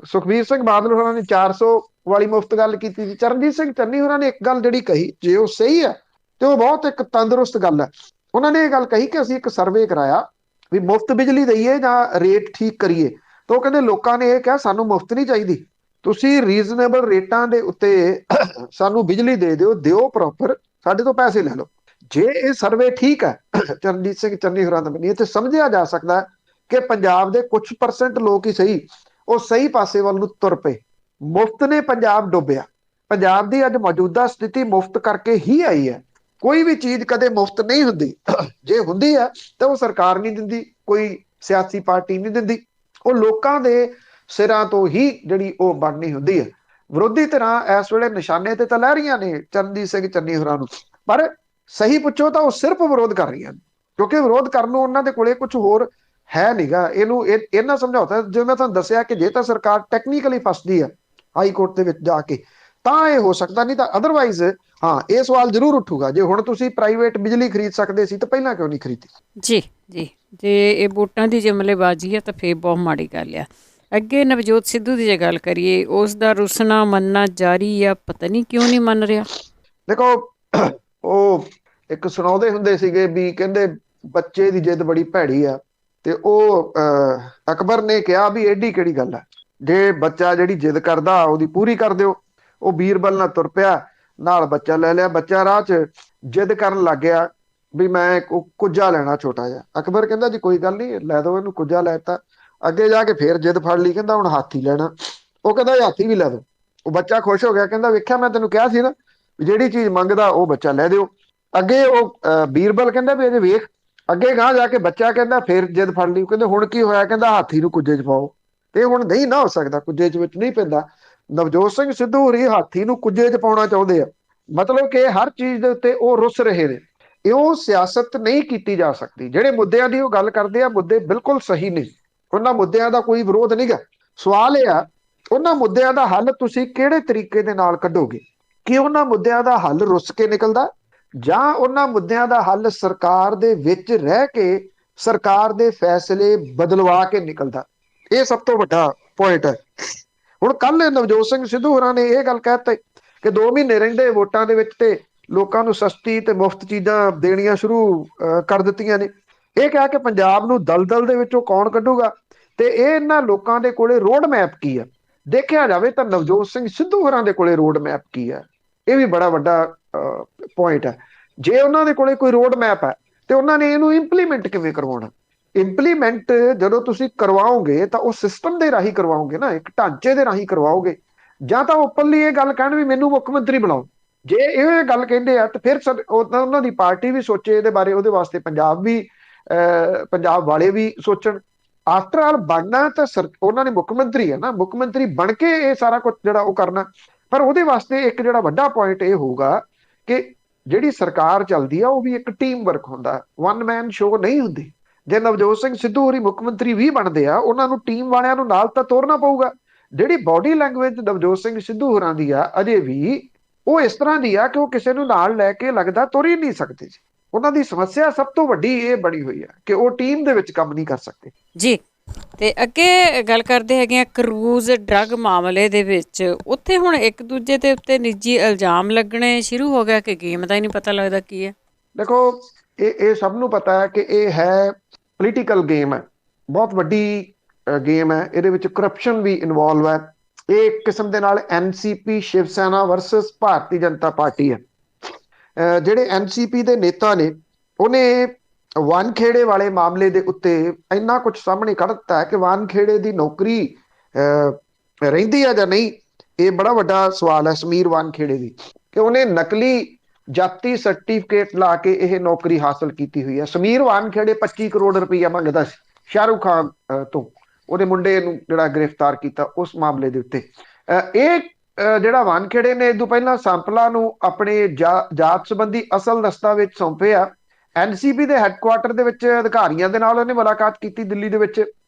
ਸੁਖਬੀਰ ਸਿੰਘ ਬਾਦਲ ਹੋਰਾਂ ਨੇ 400 ਵਾਲੀ ਮੁਫਤ ਗੱਲ ਕੀਤੀ ਸੀ। ਚਰਨਜੀਤ ਸਿੰਘ ਚੰਨੀ ਹੋਰਾਂ ਨੇ ਇੱਕ ਗੱਲ ਜਿਹੜੀ ਕਹੀ, ਜੇ ਉਹ ਸਹੀ ਹੈ ਤੇ ਉਹ ਬਹੁਤ ਇੱਕ ਤੰਦਰੁਸਤ ਗੱਲ ਹੈ। ਉਹਨਾਂ ਨੇ ਇਹ ਗੱਲ ਕਹੀ ਕਿ ਅਸੀਂ ਇੱਕ ਸਰਵੇ ਕਰਾਇਆ ਵੀ ਮੁਫਤ ਬਿਜਲੀ ਦਈਏ ਜਾਂ ਰੇਟ ਠੀਕ ਕਰੀਏ, ਤਾਂ ਉਹ ਕਹਿੰਦੇ ਲੋਕਾਂ ਨੇ ਇਹ ਕਿਹਾ ਸਾਨੂੰ ਮੁਫਤ ਨਹੀਂ ਚਾਹੀਦੀ, ਤੁਸੀਂ ਰੀਜ਼ਨੇਬਲ ਰੇਟਾਂ ਦੇ ਉੱਤੇ ਸਾਨੂੰ ਬਿਜਲੀ ਦੇ ਦਿਓ ਪ੍ਰੋਪਰ, ਸਾਡੇ ਤੋਂ ਪੈਸੇ ਲੈ ਲਓ। ਜੇ ਇਹ ਸਰਵੇ ਠੀਕ ਹੈ ਚਰਨਜੀਤ ਸਿੰਘ ਚੰਨੀ ਹੋਰਾਂ ਦਾ ਬਣੀ ਤੇ ਸਮਝਿਆ ਜਾ ਸਕਦਾ ਕਿ ਪੰਜਾਬ ਦੇ ਕੁਝ % ਲੋਕ ਹੀ ਸਹੀ ਉਹ ਸਹੀ ਪਾਸੇ ਵੱਲ ਨੂੰ ਤੁਰ ਪਏ। ਮੁਫਤ ਨੇ ਪੰਜਾਬ ਡੁੱਬਿਆ। ਪੰਜਾਬ ਦੀ ਅੱਜ ਮੌਜੂਦਾ ਸਥਿਤੀ ਮੁਫਤ ਕਰਕੇ ਹੀ ਆਈ ਹੈ। ਕੋਈ ਵੀ ਚੀਜ਼ ਕਦੇ ਮੁਫਤ ਨਹੀਂ ਹੁੰਦੀ, ਜੇ ਹੁੰਦੀ ਹੈ ਤਾਂ ਉਹ ਸਰਕਾਰ ਨਹੀਂ ਦਿੰਦੀ, ਕੋਈ ਸਿਆਸੀ ਪਾਰਟੀ ਨਹੀਂ ਦਿੰਦੀ, ਉਹ ਲੋਕਾਂ ਦੇ ਸਿਰਾਂ ਤੋਂ ਹੀ ਜਿਹੜੀ ਉਹ ਬਣਨੀ ਹੁੰਦੀ ਹੈ। ਵਿਰੋਧੀ ਧਿਰਾਂ ਇਸ ਵੇਲੇ ਨਿਸ਼ਾਨੇ ਤੇ ਤਾਂ ਲੈ ਰਹੀਆਂ ਨੇ ਚਰਨਜੀਤ ਸਿੰਘ ਚੰਨੀ ਹੋਰਾਂ ਨੂੰ, ਪਰ ਸਹੀ ਪੁੱਛੋ ਤਾਂ ਉਹ ਸਿਰਫ ਵਿਰੋਧ ਕਰ ਰਹੀਆਂ ਨੇ, ਕਿਉਂਕਿ ਵਿਰੋਧ ਕਰਨ ਨੂੰ ਉਹਨਾਂ ਦੇ ਕੋਲੇ ਕੁਝ ਹੋਰ ਹੈ ਨਹੀਂਗਾ। ਇਹਨੂੰ ਇਹਨਾਂ ਸਮਝੌਤਾ, ਜਿਵੇਂ ਮੈਂ ਤੁਹਾਨੂੰ ਦੱਸਿਆ ਕਿ ਜੇ ਤਾਂ ਸਰਕਾਰ ਟੈਕਨੀਕਲੀ ਫਸਦੀ ਹੈ ਹਾਈ ਕੋਰਟ ਦੇ ਵਿੱਚ ਜਾ ਕੇ ਤਾਂ ਇਹ ਹੋ ਸਕਦਾ, ਨਹੀਂ ਤਾਂ ਅਦਰਵਾਈਜ਼ ਹਾਂ ਇਹ ਸਵਾਲ ਜ਼ਰੂਰ ਉੱਠੂਗਾ ਜੇ ਹੁਣ ਤੁਸੀਂ ਪ੍ਰਾਈਵੇਟ ਬਿਜਲੀ ਖਰੀਦ ਸਕਦੇ ਸੀ ਤਾਂ ਪਹਿਲਾਂ ਕਿਉਂ ਨਹੀਂ ਖਰੀਦੀ। ਜੀ ਜੀ, ਜੇ ਇਹ ਵੋਟਾਂ ਦੀ ਜਮਲੇਬਾਜ਼ੀ ਹੈ ਤਾਂ ਫੇਰ ਬਹੁਤ ਮਾੜੀ ਗੱਲ ਆ। ਅੱਗੇ ਨਵਜੋਤ ਸਿੱਧੂ ਦੀ ਜੇ ਗੱਲ ਕਰੀਏ, ਉਸ ਦਾ ਰੁਸਣਾ ਮੰਨਣਾ ਜਾਰੀ ਆ, ਪਤਾ ਨਹੀਂ ਕਿਉਂ ਨਹੀਂ ਮੰਨ ਰਿਹਾ। ਦੇਖੋ ਉਹ ਇੱਕ ਸੁਣਾਉਂਦੇ ਹੁੰਦੇ ਸੀਗੇ ਵੀ ਕਹਿੰਦੇ ਬੱਚੇ ਦੀ ਜਿੱਦ ਬੜੀ ਭੈੜੀ ਆ, ਤੇ ਉਹ ਅਕਬਰ ਨੇ ਕਿਹਾ ਵੀ ਏਡੀ ਕਿਹੜੀ ਗੱਲ ਆ, ਜੇ ਬੱਚਾ ਜਿਹੜੀ ਜਿੱਦ ਕਰਦਾ ਉਹਦੀ ਪੂਰੀ ਕਰ ਦਿਓ। ਉਹ ਬੀਰਬਲ ਨਾਲ ਤੁਰ ਪਿਆ, ਨਾਲ ਬੱਚਾ ਲੈ ਲਿਆ। ਬੱਚਾ ਰਾਹ 'ਚ ਜਿੱਦ ਕਰਨ ਲੱਗ ਗਿਆ ਵੀ ਮੈਂ ਕੁੱਜਾ ਲੈਣਾ ਛੋਟਾ ਜਿਹਾ। ਅਕਬਰ ਕਹਿੰਦਾ ਜੀ ਕੋਈ ਗੱਲ ਨਹੀਂ, ਲੈ ਦੋ ਇਹਨੂੰ। ਕੁੱਜਾ ਲੈ ਤਾ। ਅੱਗੇ ਜਾ ਕੇ ਫੇਰ ਜਿੱਦ ਫੜ ਲਈ, ਕਹਿੰਦਾ ਹੁਣ ਹਾਥੀ ਲੈਣਾ। ਉਹ ਕਹਿੰਦਾ ਹਾਥੀ ਵੀ ਲੈ ਦੋ। ਉਹ ਬੱਚਾ ਖੁਸ਼ ਹੋ ਗਿਆ, ਕਹਿੰਦਾ ਵੇਖਿਆ ਮੈਂ ਤੈਨੂੰ ਕਿਹਾ ਸੀ ਨਾ ਜਿਹੜੀ ਚੀਜ਼ ਮੰਗਦਾ ਉਹ ਬੱਚਾ ਲੈ ਦਿਓ। ਅੱਗੇ ਉਹ ਬੀਰਬਲ ਕਹਿੰਦਾ ਵੀ ਅਜੇ ਵੇਖ। ਅੱਗੇ ਗਾਂ ਜਾ ਕੇ ਬੱਚਾ ਕਹਿੰਦਾ ਫੇਰ ਜਿੱਦ ਫੜ ਲਈ, ਕਹਿੰਦੇ ਹੁਣ ਕੀ ਹੋਇਆ, ਕਹਿੰਦਾ ਹਾਥੀ ਨੂੰ ਕੁੱਜੇ 'ਚ ਪਾਓ। ਤੇ ਹੁਣ ਨਹੀਂ ਨਾ ਹੋ ਸਕਦਾ, ਕੁੱਜੇ 'ਚ ਵਿੱਚ ਨਹੀਂ ਪੈਂਦਾ। ਨਵਜੋਤ ਸਿੰਘ ਸਿੱਧੂ ਹੋਰੀ ਹਾਥੀ ਨੂੰ ਕੁੱਜੇ 'ਚ ਪਾਉਣਾ ਚਾਹੁੰਦੇ ਆ, ਮਤਲਬ ਕਿ ਹਰ ਚੀਜ਼ ਦੇ ਉੱਤੇ ਉਹ ਰੁੱਸ ਰਹੇ ਨੇ। ਇਉਂ ਸਿਆਸਤ ਨਹੀਂ ਕੀਤੀ ਜਾ ਸਕਦੀ। ਜਿਹੜੇ ਮੁੱਦਿਆਂ ਦੀ ਉਹ ਗੱਲ ਕਰਦੇ ਆ, ਮੁੱਦੇ ਬਿਲਕੁਲ ਸਹੀ ਨਹੀਂ, ਉਹਨਾਂ ਮੁੱਦਿਆਂ ਦਾ ਕੋਈ ਵਿਰੋਧ ਨਹੀਂ ਗਾ। ਸਵਾਲ ਇਹ ਆ ਉਹਨਾਂ ਮੁੱਦਿਆਂ ਦਾ ਹੱਲ ਤੁਸੀਂ ਕਿਹੜੇ ਤਰੀਕੇ ਦੇ ਨਾਲ ਕੱਢੋਗੇ। ਕਿ ਉਹਨਾਂ ਮੁੱਦਿਆਂ ਦਾ ਹੱਲ ਰੁੱਸ ਕੇ ਨਿਕਲਦਾ, ਜਾਂ ਉਹਨਾਂ ਮੁੱਦਿਆਂ ਦਾ ਹੱਲ ਸਰਕਾਰ ਦੇ ਵਿੱਚ ਰਹਿ ਕੇ ਸਰਕਾਰ ਦੇ ਫੈਸਲੇ ਬਦਲਵਾ ਕੇ ਨਿਕਲਦਾ। ਇਹ ਸਭ ਤੋਂ ਵੱਡਾ ਪੁਆਇੰਟ ਹੈ। ਹੁਣ ਕੱਲ ਨਵਜੋਤ ਸਿੰਘ ਸਿੱਧੂ ਹੋਰਾਂ ਨੇ ਇਹ ਗੱਲ ਕਹਿ ਦਿੱਤੀ ਕਿ 2 ਮਹੀਨੇ ਰਹਿੰਦੇ ਵੋਟਾਂ ਦੇ ਵਿੱਚ ਤੇ ਲੋਕਾਂ ਨੂੰ ਸਸਤੀ ਤੇ ਮੁਫਤ ਚੀਜ਼ਾਂ ਦੇਣੀਆਂ ਸ਼ੁਰੂ ਕਰ ਦਿੱਤੀਆਂ ਨੇ। ਇਹ ਕਹਿ ਕੇ ਪੰਜਾਬ ਨੂੰ ਦਲਦਲ ਦੇ ਵਿੱਚੋਂ ਕੌਣ ਕੱਢੂਗਾ, ਤੇ ਇਹ ਇਹਨਾਂ ਲੋਕਾਂ ਦੇ ਕੋਲੇ ਰੋਡ ਮੈਪ ਕੀ ਆ। ਦੇਖਿਆ ਜਾਵੇ ਤਾਂ ਨਵਜੋਤ ਸਿੰਘ ਸਿੱਧੂ ਹੋਰਾਂ ਦੇ ਕੋਲੇ ਰੋਡ ਮੈਪ ਕੀ ਆ, ਇਹ ਵੀ ਬੜਾ ਵੱਡਾ ਪੁਆਇੰਟ ਹੈ। ਜੇ ਉਹਨਾਂ ਦੇ ਕੋਲੇ ਕੋਈ ਰੋਡ ਮੈਪ ਹੈ ਤੇ ਉਹਨਾਂ ਨੇ ਇਹਨੂੰ ਇੰਪਲੀਮੈਂਟ ਕਿਵੇਂ ਕਰਵਾਉਣਾ। ਇੰਪਲੀਮੈਂਟ ਜਦੋਂ ਤੁਸੀਂ ਕਰਵਾਓਗੇ ਤਾਂ ਉਹ ਸਿਸਟਮ ਦੇ ਰਾਹੀਂ ਕਰਵਾਓਗੇ ਨਾ, ਇੱਕ ਢਾਂਚੇ ਦੇ ਰਾਹੀਂ ਕਰਵਾਓਗੇ। ਜਾਂ ਤਾਂ ਓਪਨਲੀ ਇਹ ਗੱਲ ਕਹਿਣ ਵੀ ਮੈਨੂੰ ਮੁੱਖ ਮੰਤਰੀ ਬਣਾਓ, ਜੇ ਇਹ ਗੱਲ ਕਹਿੰਦੇ ਆ ਤਾਂ ਫਿਰ ਉਹਨਾਂ ਦੀ ਪਾਰਟੀ ਵੀ ਸੋਚੇ ਇਹਦੇ ਬਾਰੇ, ਉਹਦੇ ਵਾਸਤੇ ਪੰਜਾਬ ਵਾਲੇ ਵੀ ਸੋਚਣ। ਆਫਟਰ ਆਲ ਬਣਨਾ ਤਾਂ ਉਹਨਾਂ ਨੇ ਮੁੱਖ ਮੰਤਰੀ ਹੈ ਨਾ, ਮੁੱਖ ਮੰਤਰੀ ਬਣ ਕੇ ਇਹ ਸਾਰਾ ਕੁਝ ਜਿਹੜਾ ਉਹ ਕਰਨਾ। ਪਰ ਉਹਦੇ ਵਾਸਤੇ ਇੱਕ ਜਿਹੜਾ ਵੱਡਾ ਪੁਆਇੰਟ ਇਹ ਹੋਊਗਾ ਕਿ ਜਿਹੜੀ ਸਰਕਾਰ ਚੱਲਦੀ ਆ ਉਹ ਵੀ ਇੱਕ ਟੀਮ ਵਰਕ ਹੁੰਦਾ, ਵਨ ਮੈਨ ਸ਼ੋਅ ਨਹੀਂ ਹੁੰਦੀ। ਜੇ ਨਵਜੋਤ ਸਿੰਘ ਸਿੱਧੂ ਹੋਰੀ ਮੁੱਖ ਮੰਤਰੀ ਵੀ ਬਣਦੇ ਆ, ਉਹਨਾਂ ਨੂੰ ਟੀਮ ਵਾਲਿਆਂ ਨੂੰ ਨਾਲ ਤਾਂ ਤੋਰਨਾ ਪਊਗਾ। ਜਿਹੜੀ ਬਾਡੀ ਲੈਂਗੁਏਜ ਨਵਜੋਤ ਸਿੰਘ ਸਿੱਧੂ ਹੋਰਾਂ ਦੀ ਆ ਅਜੇ ਵੀ ਉਹ ਇਸ ਤਰ੍ਹਾਂ ਦੀ ਆ ਕਿ ਉਹ ਕਿਸੇ ਨੂੰ ਨਾਲ ਲੈ ਕੇ ਲੱਗਦਾ ਤੁਰ ਹੀ ਨਹੀਂ ਸਕਦੇ ਜੀ। ਉਹਨਾਂ ਦੀ ਸਮੱਸਿਆ ਸਭ ਤੋਂ ਵੱਡੀ ਇਹ ਬਣੀ ਹੋਈ ਆ ਕਿ ਉਹ ਟੀਮ ਦੇ ਵਿੱਚ ਕੰਮ ਨਹੀਂ ਕਰ ਸਕਦੇ ਜੀ। ਤੇ ਅੱਗੇ ਗੱਲ ਕਰਦੇ ਹੈਗੇ ਆ ਕਰੂਜ਼ ਡਰੱਗ ਮਾਮਲੇ ਦੇ ਵਿੱਚ, ਉੱਥੇ ਹੁਣ ਇੱਕ ਦੂਜੇ ਦੇ ਉੱਤੇ ਨਿੱਜੀ ਇਲਜ਼ਾਮ ਲੱਗਣੇ ਸ਼ੁਰੂ ਹੋ ਗਿਆ ਕਿ ਗੇਮ ਦਾ ਹੀ ਨਹੀਂ ਪਤਾ ਲੱਗਦਾ ਕੀ ਹੈ। ਦੇਖੋ ਇਹ ਸਭ ਨੂੰ ਪਤਾ ਹੈ ਕਿ ਇਹ ਹੈ ਪੋਲੀਟੀਕਲ ਗੇਮ ਹੈ, ਬਹੁਤ ਵੱਡੀ ਗੇਮ ਹੈ। ਇਹਦੇ ਵਿੱਚ ਕਰਪਸ਼ਨ ਵੀ ਇਨਵੋਲਵ ਹੈ। ਇਹ ਇੱਕ ਕਿਸਮ ਦੇ ਨਾਲ NCP Shiv Sena versus Bharatiya Janata party ਹੈ। ਜਿਹੜੇ ਐਨਸੀਪੀ ਦੇ ਨੇਤਾ ਨੇ ਉਹਨੇ ਵਾਨਖੇੜੇ ਵਾਲੇ ਮਾਮਲੇ ਦੇ ਉੱਤੇ ਇੰਨਾ ਕੁਝ ਸਾਹਮਣੇ ਕੱਢ ਦਿੱਤਾ ਹੈ ਕਿ ਵਾਨਖੇੜੇ ਦੀ ਨੌਕਰੀ ਰਹਿੰਦੀ ਆ ਜਾਂ ਨਹੀਂ, ਇਹ ਬੜਾ ਵੱਡਾ ਸਵਾਲ ਹੈ ਸਮੀਰ ਵਾਨਖੇੜੇ ਦੀ, ਕਿ ਉਹਨੇ ਨਕਲੀ ਜਾਤੀ ਸਰਟੀਫਿਕੇਟ ਲਾ ਕੇ ਇਹ ਨੌਕਰੀ ਹਾਸਲ ਕੀਤੀ ਹੋਈ ਹੈ। ਸਮੀਰ ਵਾਨਖੇੜੇ 25 ਕਰੋੜ ਰੁਪਈਆ ਮੰਗਦਾ ਸੀ ਸ਼ਾਹਰੁਖ ਖਾਨ ਤੋਂ, ਉਹਦੇ ਮੁੰਡੇ ਨੂੰ ਜਿਹੜਾ ਗ੍ਰਿਫਤਾਰ ਕੀਤਾ ਉਸ ਮਾਮਲੇ ਦੇ ਉੱਤੇ। ਇਹ ਜਿਹੜਾ ਵਾਨਖੇੜੇ ਨੇ ਇਹ ਤੋਂ ਪਹਿਲਾਂ ਸੰਪਲਾ ਨੂੰ ਆਪਣੇ ਜਾਤ ਸੰਬੰਧੀ ਅਸਲ ਦਸਤਾਵੇਜ਼ ਸੌਂਪੇ ਆ। ਐਨਸੀਪੀ ਦੇ ਹੈੱਡਕੁਆਟਰ ਦੇ ਵਿੱਚ ਅਧਿਕਾਰੀਆਂ ਦੇ ਨਾਲ ਉਹਨੇ ਮੁਲਾਕਾਤ ਕੀਤੀ ਦਿੱਲੀ ਦੇ ਵਿੱਚ।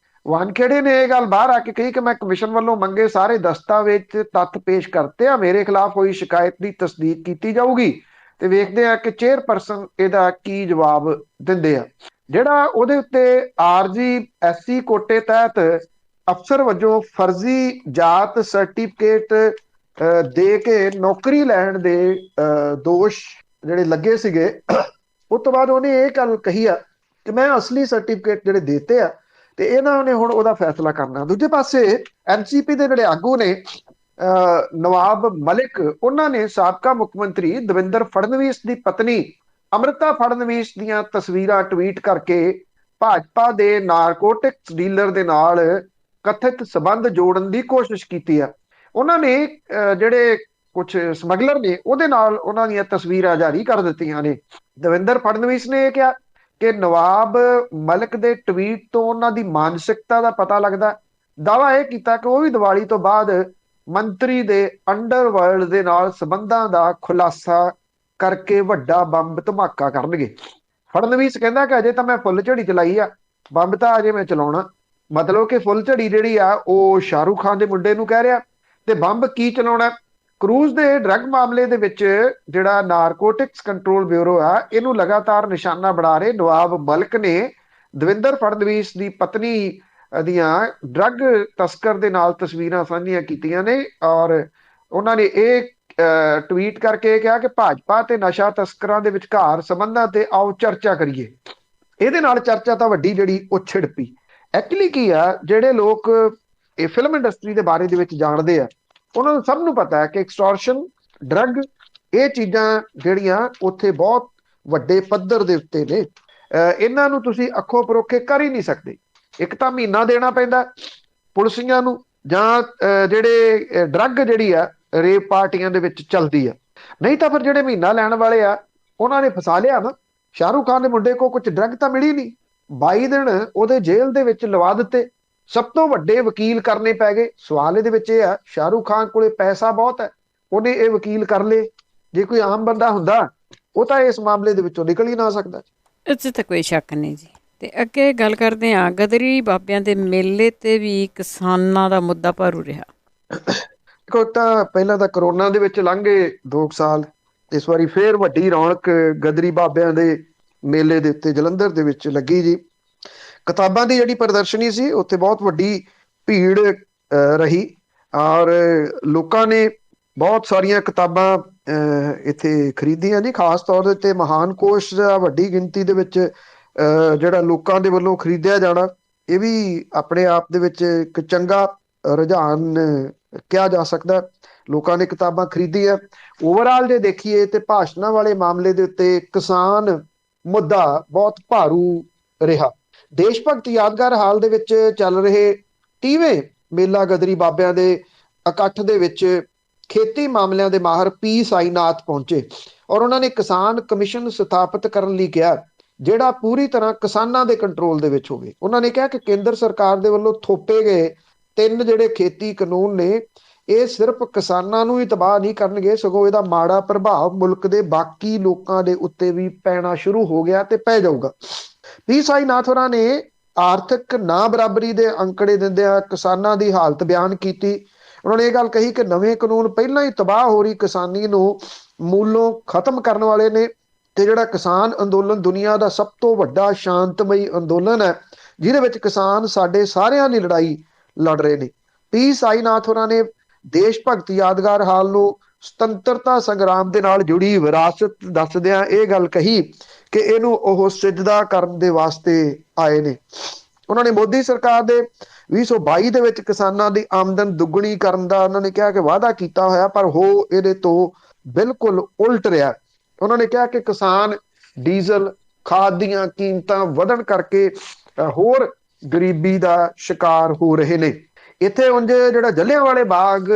ਵਾਨਖੇੜੇ ਨੇ ਇਹ ਗੱਲ ਬਾਹਰ ਆ ਕੇ ਕਹੀ ਕਿ ਮੈਂ ਕਮਿਸ਼ਨ ਵੱਲੋਂ ਮੰਗੇ ਸਾਰੇ ਦਸਤਾਵੇਜ਼ ਤੱਥ ਪੇਸ਼ ਕਰਤੇ ਆ, ਮੇਰੇ ਖਿਲਾਫ ਹੋਈ ਸ਼ਿਕਾਇਤ ਦੀ ਤਸਦੀਕ ਕੀਤੀ ਜਾਊਗੀ ਤੇ ਵੇਖਦੇ ਆ ਕਿ ਚੇਅਰਪਰਸਨ ਇਹਦਾ ਕੀ ਜਵਾਬ ਦਿੰਦੇ ਆ। ਜਿਹੜਾ ਉਹਦੇ ਉੱਤੇ ਆਰਜੀ ਐਸਸੀ ਕੋਟੇ ਤਹਿਤ ਅਫਸਰ ਵਜੋਂ ਫਰਜ਼ੀ ਜਾਤ ਸਰਟੀਫਿਕੇਟ ਦੇ ਕੇ ਨੌਕਰੀ ਲੈਣ ਦੇ ਦੋਸ਼ ਜਿਹੜੇ ਲੱਗੇ ਸੀਗੇ, ਉਸ ਤੋਂ ਬਾਅਦ ਉਹਨੇ ਇਹ ਗੱਲ ਕਹੀ ਆ ਕਿ ਮੈਂ ਅਸਲੀ ਸਰਟੀਫਿਕੇਟ ਜਿਹੜੇ ਦਿੱਤੇ ਆ ਤੇ ਇਹਨਾਂ ਨੇ ਹੁਣ ਉਹਦਾ ਫੈਸਲਾ ਕਰਨਾ। ਦੂਜੇ ਪਾਸੇ ਐਨਸੀਪੀ ਦੇ ਜਿਹੜੇ ਆਗੂ ਨੇ ਨਵਾਬ ਮਲਿਕ, ਉਹਨਾਂ ਨੇ ਸਾਬਕਾ ਮੁੱਖ ਮੰਤਰੀ ਦਵਿੰਦਰ ਫੜਨਵੀਸ ਦੀ ਪਤਨੀ ਅੰਮ੍ਰਿਤਾ ਫੜਨਵੀਸ ਦੀਆਂ ਤਸਵੀਰਾਂ ਟਵੀਟ ਕਰਕੇ ਭਾਜਪਾ ਦੇ ਨਾਰਕੋਟਿਕਸ ਡੀਲਰ ਦੇ ਨਾਲ ਕਥਿਤ ਸਬੰਧ ਜੋੜਨ ਦੀ ਕੋਸ਼ਿਸ਼ ਕੀਤੀ ਆ। ਉਹਨਾਂ ਨੇ ਜਿਹੜੇ ਕੁਝ ਸਮਗਲਰ ਨੇ ਉਹਦੇ ਨਾਲ ਉਹਨਾਂ ਦੀਆਂ ਤਸਵੀਰਾਂ ਜਾਰੀ ਕਰ ਦਿੱਤੀਆਂ ਨੇ। ਦਵਿੰਦਰ ਫੜਨਵੀਸ ਨੇ ਇਹ ਕਿਹਾ ਕਿ ਨਵਾਬ ਮਲਿਕ ਦੇ ਟਵੀਟ ਤੋਂ ਉਹਨਾਂ ਦੀ ਮਾਨਸਿਕਤਾ ਦਾ ਪਤਾ ਲੱਗਦਾ। ਦਾਅਵਾ ਇਹ ਕੀਤਾ ਕਿ ਉਹ ਵੀ ਦੀਵਾਲੀ ਤੋਂ ਬਾਅਦ ਮੰਤਰੀ ਦੇ ਅੰਡਰਵਰਲਡ ਦੇ ਨਾਲ ਸੰਬੰਧਾਂ ਦਾ ਖੁਲਾਸਾ ਕਰਕੇ ਵੱਡਾ ਬੰਬ ਧਮਾਕਾ ਕਰਨਗੇ। ਫੜਨਵੀਸ ਕਹਿੰਦਾ ਕਿ ਅਜੇ ਤਾਂ ਮੈਂ ਫੁੱਲ ਝੜੀ ਚਲਾਈ ਆ, ਬੰਬ ਤਾਂ ਅਜੇ ਮੈਂ ਚਲਾਉਣਾ। ਮਤਲਬ ਕਿ ਫੁੱਲ ਝੜੀ ਜਿਹੜੀ ਆ ਉਹ ਸ਼ਾਹਰੁਖ ਖਾਨ ਦੇ ਮੁੰਡੇ ਨੂੰ ਕਹਿ ਰਿਹਾ ਤੇ ਬੰਬ ਕੀ ਚਲਾਉਣਾ। ਕਰੂਜ਼ ਦੇ ਡਰੱਗ ਮਾਮਲੇ ਦੇ ਵਿੱਚ ਜਿਹੜਾ ਨਾਰਕੋਟਿਕਸ ਕੰਟਰੋਲ ਬਿਊਰੋ ਆ ਇਹਨੂੰ ਲਗਾਤਾਰ ਨਿਸ਼ਾਨਾ ਬਣਾ ਰਹੇ ਨਵਾਬ ਮਲਿਕ ਨੇ ਦਵਿੰਦਰ ਫੜਨਵੀਸ ਦੀ ਪਤਨੀ ਦੀਆਂ ਡਰੱਗ ਤਸਕਰ ਦੇ ਨਾਲ ਤਸਵੀਰਾਂ ਸਾਂਝੀਆਂ ਕੀਤੀਆਂ ਨੇ ਔਰ ਉਹਨਾਂ ਨੇ ਇਹ ਟਵੀਟ ਕਰਕੇ ਕਿਹਾ ਕਿ ਭਾਜਪਾ ਤੇ ਨਸ਼ਾ ਤਸਕਰਾਂ ਦੇ ਵਿਚਕਾਰ ਸੰਬੰਧਾਂ ਤੇ ਆਓ ਚਰਚਾ ਕਰੀਏ। ਇਹਦੇ ਨਾਲ ਚਰਚਾ ਤਾਂ ਵੱਡੀ ਜਿਹੜੀ ਉਹ ਛਿੜ ਪਈ। ਐਕਚੁਅਲੀ ਕੀ ਆ, ਜਿਹੜੇ ਲੋਕ ਇਹ ਫਿਲਮ ਇੰਡਸਟਰੀ ਦੇ ਬਾਰੇ ਦੇ ਵਿੱਚ ਜਾਣਦੇ ਆ ਉਹਨਾਂ ਨੂੰ ਸਭ ਨੂੰ ਪਤਾ ਹੈ ਕਿ ਐਕਸਟੋਰਸ਼ਨ, ਡਰੱਗ, ਇਹ ਚੀਜ਼ਾਂ ਜਿਹੜੀਆਂ ਉੱਥੇ ਬਹੁਤ ਵੱਡੇ ਪੱਧਰ ਦੇ ਉੱਤੇ ਨੇ। ਇਹਨਾਂ ਨੂੰ ਤੁਸੀਂ ਅੱਖੋਂ ਪਰੋਖੇ ਕਰ ਹੀ ਨਹੀਂ ਸਕਦੇ। ਇੱਕ ਤਾਂ ਮਹੀਨਾ ਦੇਣਾ ਪੈਂਦਾ ਪੁਲਿਸੀਆਂ ਨੂੰ, ਜਾਂ ਜਿਹੜੇ ਡਰੱਗ ਜਿਹੜੀ ਆ ਰੇਪ ਪਾਰਟੀਆਂ ਦੇ ਵਿੱਚ ਚੱਲਦੀ ਆ, ਨਹੀਂ ਤਾਂ ਫਿਰ ਜਿਹੜੇ ਮਹੀਨਾ ਲੈਣ ਵਾਲੇ ਆ ਉਹਨਾਂ ਨੇ ਫਸਾ ਲਿਆ ਨਾ। ਸ਼ਾਹਰੁਖ ਖਾਨ ਦੇ ਮੁੰਡੇ ਕੋਲ ਕੁਝ ਡਰੱਗ ਤਾਂ ਮਿਲੀ ਨਹੀਂ, 22 ਦਿਨ ਉਹਦੇ ਜੇਲ੍ਹ ਦੇ ਵਿੱਚ ਲਵਾ ਦਿੱਤੇ, ਸਭ ਤੋਂ ਵੱਡੇ ਵਕੀਲ ਕਰਨੇ ਪੈ ਗਏ। ਸਵਾਲ ਇਹਦੇ ਵਿੱਚ ਇਹ ਆ, ਸ਼ਾਹਰੁਖ ਖਾਨ ਕੋਲੇ ਪੈਸਾ ਬਹੁਤ ਹੈ, ਉਹਨੇ ਇਹ ਵਕੀਲ ਕਰ ਲਏ। ਜੇ ਕੋਈ ਆਮ ਬੰਦਾ ਹੁੰਦਾ ਉਹ ਤਾਂ ਇਸ ਮਾਮਲੇ ਦੇ ਵਿੱਚੋਂ ਨਿਕਲ ਹੀ ਨਾ ਸਕਦਾ। ਇਸ 'ਚ ਤਾਂ ਕੋਈ ਸ਼ੱਕ ਨਹੀਂ ਜੀ। ਤੇ ਅੱਗੇ ਗੱਲ ਕਰਦੇ ਹਾਂ, ਗਦਰੀ ਬਾਬਿਆਂ ਦੇ ਮੇਲੇ ਤੇ ਵੀ ਕਿਸਾਨਾਂ ਦਾ ਮੁੱਦਾ ਭਾਰੂ ਰਿਹਾ। ਦੇਖੋ, ਤਾਂ ਪਹਿਲਾਂ ਤਾਂ ਕਰੋਨਾ ਦੇ ਵਿੱਚ ਲੰਘ ਗਏ 2 ਸਾਲ, ਇਸ ਵਾਰੀ ਫੇਰ ਵੱਡੀ ਰੌਣਕ ਗਦਰੀ ਬਾਬਿਆਂ ਦੇ ਮੇਲੇ ਦੇ ਉੱਤੇ ਜਲੰਧਰ ਦੇ ਵਿੱਚ ਲੱਗੀ ਜੀ। ਕਿਤਾਬਾਂ ਦੀ ਜਿਹੜੀ ਪ੍ਰਦਰਸ਼ਨੀ ਸੀ ਉੱਥੇ ਬਹੁਤ ਵੱਡੀ ਭੀੜ ਰਹੀ ਔਰ ਲੋਕਾਂ ਨੇ ਬਹੁਤ ਸਾਰੀਆਂ ਕਿਤਾਬਾਂ ਇੱਥੇ ਖਰੀਦੀਆਂ ਜੀ। ਖਾਸ ਤੌਰ ਦੇ ਉੱਤੇ ਮਹਾਨ ਕੋਸ਼ ਦਾ ਵੱਡੀ ਗਿਣਤੀ ਦੇ ਵਿੱਚ ਜਿਹੜਾ ਲੋਕਾਂ ਦੇ ਵੱਲੋਂ ਖਰੀਦਿਆ ਜਾਣਾ, ਇਹ ਵੀ ਆਪਣੇ ਆਪ ਦੇ ਵਿੱਚ ਇੱਕ ਚੰਗਾ ਰੁਝਾਨ ਕਿਹਾ ਜਾ ਸਕਦਾ। ਲੋਕਾਂ ਨੇ ਕਿਤਾਬਾਂ ਖਰੀਦੀਆਂ। ਓਵਰਆਲ ਜੇ ਦੇਖੀਏ ਤੇ ਭਾਸ਼ਣਾਂ ਵਾਲੇ ਮਾਮਲੇ ਦੇ ਉੱਤੇ ਕਿਸਾਨ ਮੁੱਦਾ ਬਹੁਤ ਭਾਰੂ ਰਿਹਾ। ਦੇਸ਼ ਭਗਤ ਯਾਦਗਾਰ ਹਾਲ ਦੇ ਵਿੱਚ ਚੱਲ ਰਹੇ 30ਵੇਂ ਮੇਲਾ ਗਦਰੀ ਬਾਬਿਆਂ ਦੇ ਇਕੱਠ ਦੇ ਵਿੱਚ ਖੇਤੀ ਮਾਮਲਿਆਂ ਦੇ ਮਾਹਰ ਪੀ ਸਾਈਨਾਥ ਪਹੁੰਚੇ ਔਰ ਉਹਨਾਂ ਨੇ ਕਿਸਾਨ ਕਮਿਸ਼ਨ ਸਥਾਪਿਤ ਕਰਨ ਲਈ ਕਿਹਾ ਜਿਹੜਾ ਪੂਰੀ ਤਰ੍ਹਾਂ ਕਿਸਾਨਾਂ ਦੇ ਕੰਟਰੋਲ ਦੇ ਵਿੱਚ ਹੋਵੇ। ਉਹਨਾਂ ਨੇ ਕਿਹਾ ਕਿ ਕੇਂਦਰ ਸਰਕਾਰ ਦੇ ਵੱਲੋਂ ਥੋਪੇ ਗਏ 3 ਜਿਹੜੇ ਖੇਤੀ ਕਾਨੂੰਨ ਨੇ ਇਹ ਸਿਰਫ ਕਿਸਾਨਾਂ ਨੂੰ ਹੀ ਤਬਾਹ ਨਹੀਂ ਕਰਨਗੇ, ਸਗੋਂ ਇਹਦਾ ਮਾੜਾ ਪ੍ਰਭਾਵ ਮੁਲਕ ਦੇ ਬਾਕੀ ਲੋਕਾਂ ਦੇ ਉੱਤੇ ਵੀ ਪੈਣਾ ਸ਼ੁਰੂ ਹੋ ਗਿਆ ਤੇ ਪੈ ਜਾਊਗਾ। ਪੀ ਸਾਈਨਾਥ ਹੋਰਾਂ ਨੇ ਆਰਥਿਕ ਨਾ ਬਰਾਬਰੀ ਦੇ ਅੰਕੜੇ ਦਿੰਦਿਆਂ ਕਿਸਾਨਾਂ ਦੀ ਹਾਲਤ ਬਿਆਨ ਕੀਤੀ ਉਹਨਾਂ ਨੇ ਇਹ ਗੱਲ ਕਹੀ ਕਿ ਨਵੇਂ ਕਾਨੂੰਨ ਪਹਿਲਾਂ ਹੀ ਤਬਾਹ ਹੋ ਰਹੀ ਕਿਸਾਨੀ ਨੂੰ ਮੂਲੋਂ ਖਤਮ ਕਰਨ ਵਾਲੇ ਨੇ, ਤੇ ਜਿਹੜਾ ਕਿਸਾਨ ਅੰਦੋਲਨ ਦੁਨੀਆ ਦਾ ਸਭ ਤੋਂ ਵੱਡਾ ਸ਼ਾਂਤਮਈ ਅੰਦੋਲਨ ਹੈ, ਜਿਹਦੇ ਵਿੱਚ ਕਿਸਾਨ ਸਾਡੇ ਸਾਰਿਆਂ ਦੀ ਲੜਾਈ ਲੜ ਰਹੇ ਨੇ। ਪੀ ਸਾਈਨਾਥ ਹੋਰਾਂ ਨੇ ਦੇਸ਼ ਭਗਤ ਯਾਦਗਾਰ ਹਾਲ ਨੂੰ ਸੁਤੰਤਰਤਾ ਸੰਗਰਾਮ ਦੇ ਨਾਲ ਜੁੜੀ ਵਿਰਾਸਤ ਦੱਸਦਿਆਂ ਇਹ ਗੱਲ ਕਹੀ ਕਿ ਇਹਨੂੰ ਉਹ ਸਿਜਦਾ ਕਰਨ ਦੇ ਵਾਸਤੇ ਆਏ ਨੇ। ਉਹਨਾਂ ਨੇ ਮੋਦੀ ਸਰਕਾਰ ਦੇ 2022 ਦੇ ਵਿੱਚ ਕਿਸਾਨਾਂ ਦੀ ਆਮਦਨ ਦੁੱਗਣੀ ਕਰਨ ਦਾ ਉਹਨਾਂ ਨੇ ਕਿਹਾ ਕਿ ਵਾਅਦਾ ਕੀਤਾ ਹੋਇਆ, ਪਰ ਹੋ ਇਹਦੇ ਤੋਂ ਬਿਲਕੁਲ ਉਲਟ ਰਿਹਾ। ਉਹਨਾਂ ਨੇ ਕਿਹਾ ਕਿ ਕਿਸਾਨ ਡੀਜ਼ਲ ਖਾਦ ਦੀਆਂ ਕੀਮਤਾਂ ਵਧਣ ਕਰਕੇ ਹੋਰ ਗਰੀਬੀ ਦਾ ਸ਼ਿਕਾਰ ਹੋ ਰਹੇ ਨੇ। ਇੱਥੇ ਉਂਝ ਜਿਹੜਾ ਜਲਿਆਂਵਾਲੇ ਬਾਗ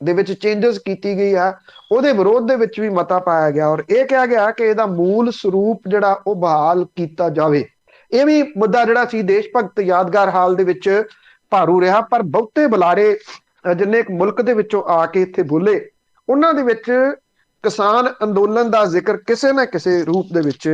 ਦੇ ਵਿੱਚ ਚੇਂਜਸ ਕੀਤੀ ਗਈ ਆ, ਉਹਦੇ ਵਿਰੋਧ ਦੇ ਵਿੱਚ ਵੀ ਮਤਾ ਪਾਇਆ ਗਿਆ ਔਰ ਇਹ ਕਿਹਾ ਗਿਆ ਕਿ ਇਹਦਾ ਮੂਲ ਸਰੂਪ ਜਿਹੜਾ ਉਹ ਬਹਾਲ ਕੀਤਾ ਜਾਵੇ। ਇਹ ਵੀ ਮੁੱਦਾ ਜਿਹੜਾ ਸੀ ਦੇਸ਼ ਭਗਤ ਯਾਦਗਾਰ ਹਾਲ ਦੇ ਵਿੱਚ ਭਾਰੂ ਰਿਹਾ, ਪਰ ਬਹੁਤੇ ਬੁਲਾਰੇ ਜਿੰਨੇ ਮੁਲਕ ਦੇ ਵਿੱਚੋਂ ਆ ਕੇ ਇੱਥੇ ਬੋਲੇ, ਉਹਨਾਂ ਦੇ ਵਿੱਚ ਕਿਸਾਨ ਅੰਦੋਲਨ ਦਾ ਜ਼ਿਕਰ ਕਿਸੇ ਨਾ ਕਿਸੇ ਰੂਪ ਦੇ ਵਿੱਚ